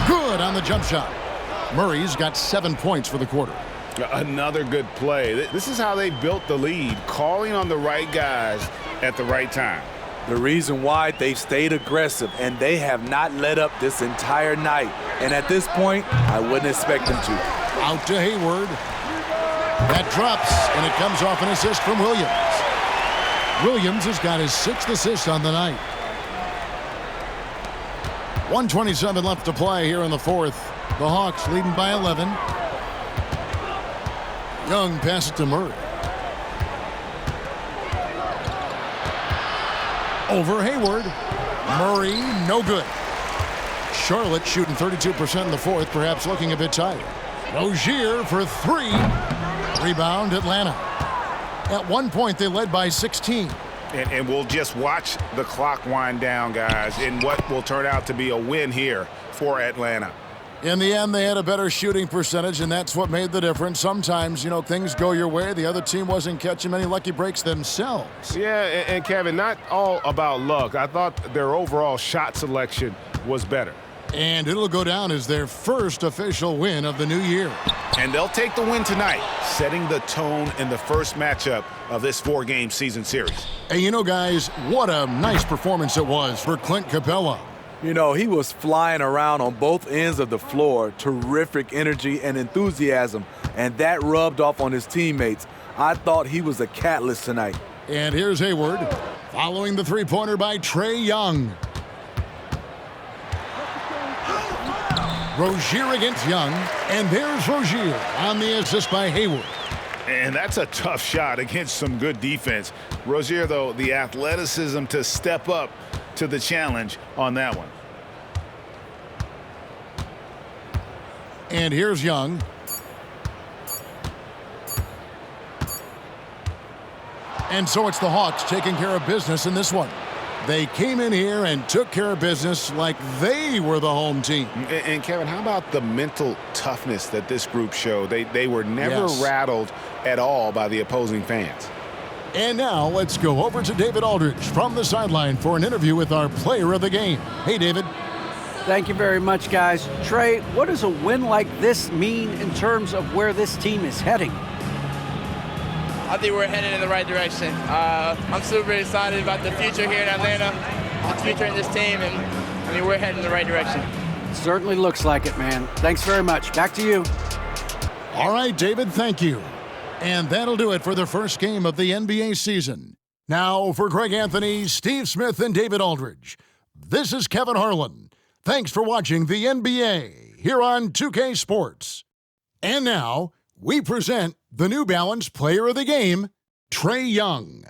Good on the jump shot. Murray's got 7 points for the quarter. Another good play. This is how they built the lead, calling on the right guys at the right time. The reason why they've stayed aggressive, and they have not let up this entire night. And at this point, I wouldn't expect them to. Out to Hayward. That drops, and it comes off an assist from Williams. Williams has got his 6th assist on the night. 1:27 left to play here in the 4th. The Hawks leading by 11. Young passes to Murray. Over Hayward. Murray, no good. Charlotte shooting 32% in the 4th, perhaps looking a bit tired. Rozier for 3. Rebound, Atlanta. At one point, they led by 16. And we'll just watch the clock wind down, guys, in what will turn out to be a win here for Atlanta. In the end, they had a better shooting percentage, and that's what made the difference. Sometimes, things go your way. The other team wasn't catching many lucky breaks themselves. Yeah, and Kevin, not all about luck. I thought their overall shot selection was better. And it'll go down as their first official win of the new year. And they'll take the win tonight, setting the tone in the first matchup of this 4-game season series. And guys, what a nice performance it was for Clint Capella. He was flying around on both ends of the floor. Terrific energy and enthusiasm, and that rubbed off on his teammates. I thought he was a catalyst tonight. And here's Hayward, following the three-pointer by Trae Young. Rozier against Young, and there's Rozier on the assist by Hayward. And that's a tough shot against some good defense. Rozier, though, the athleticism to step up to the challenge on that one. And here's Young. And so it's the Hawks taking care of business in this one. They came in here and took care of business like they were the home team. And Kevin, how about the mental toughness that this group showed? They were never rattled at all by the opposing fans. And now let's go over to David Aldridge from the sideline for an interview with our player of the game. Hey, David. Thank you very much, guys. Trae, what does a win like this mean in terms of where this team is heading? I think we're headed in the right direction. I'm super excited about the future here in Atlanta, the future in this team, and we're heading in the right direction. Certainly looks like it, man. Thanks very much. Back to you. All right, David, thank you. And that'll do it for the first game of the NBA season. Now, for Greg Anthony, Steve Smith, and David Aldridge, this is Kevin Harlan. Thanks for watching the NBA here on 2K Sports. And now, we present the New Balance Player of the Game, Trae Young.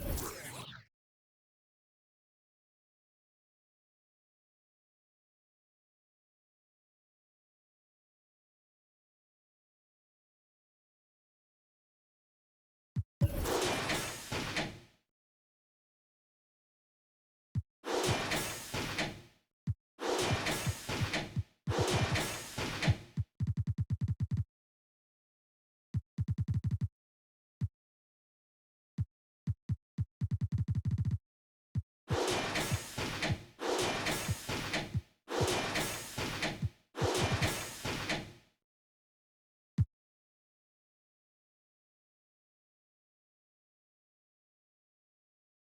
it.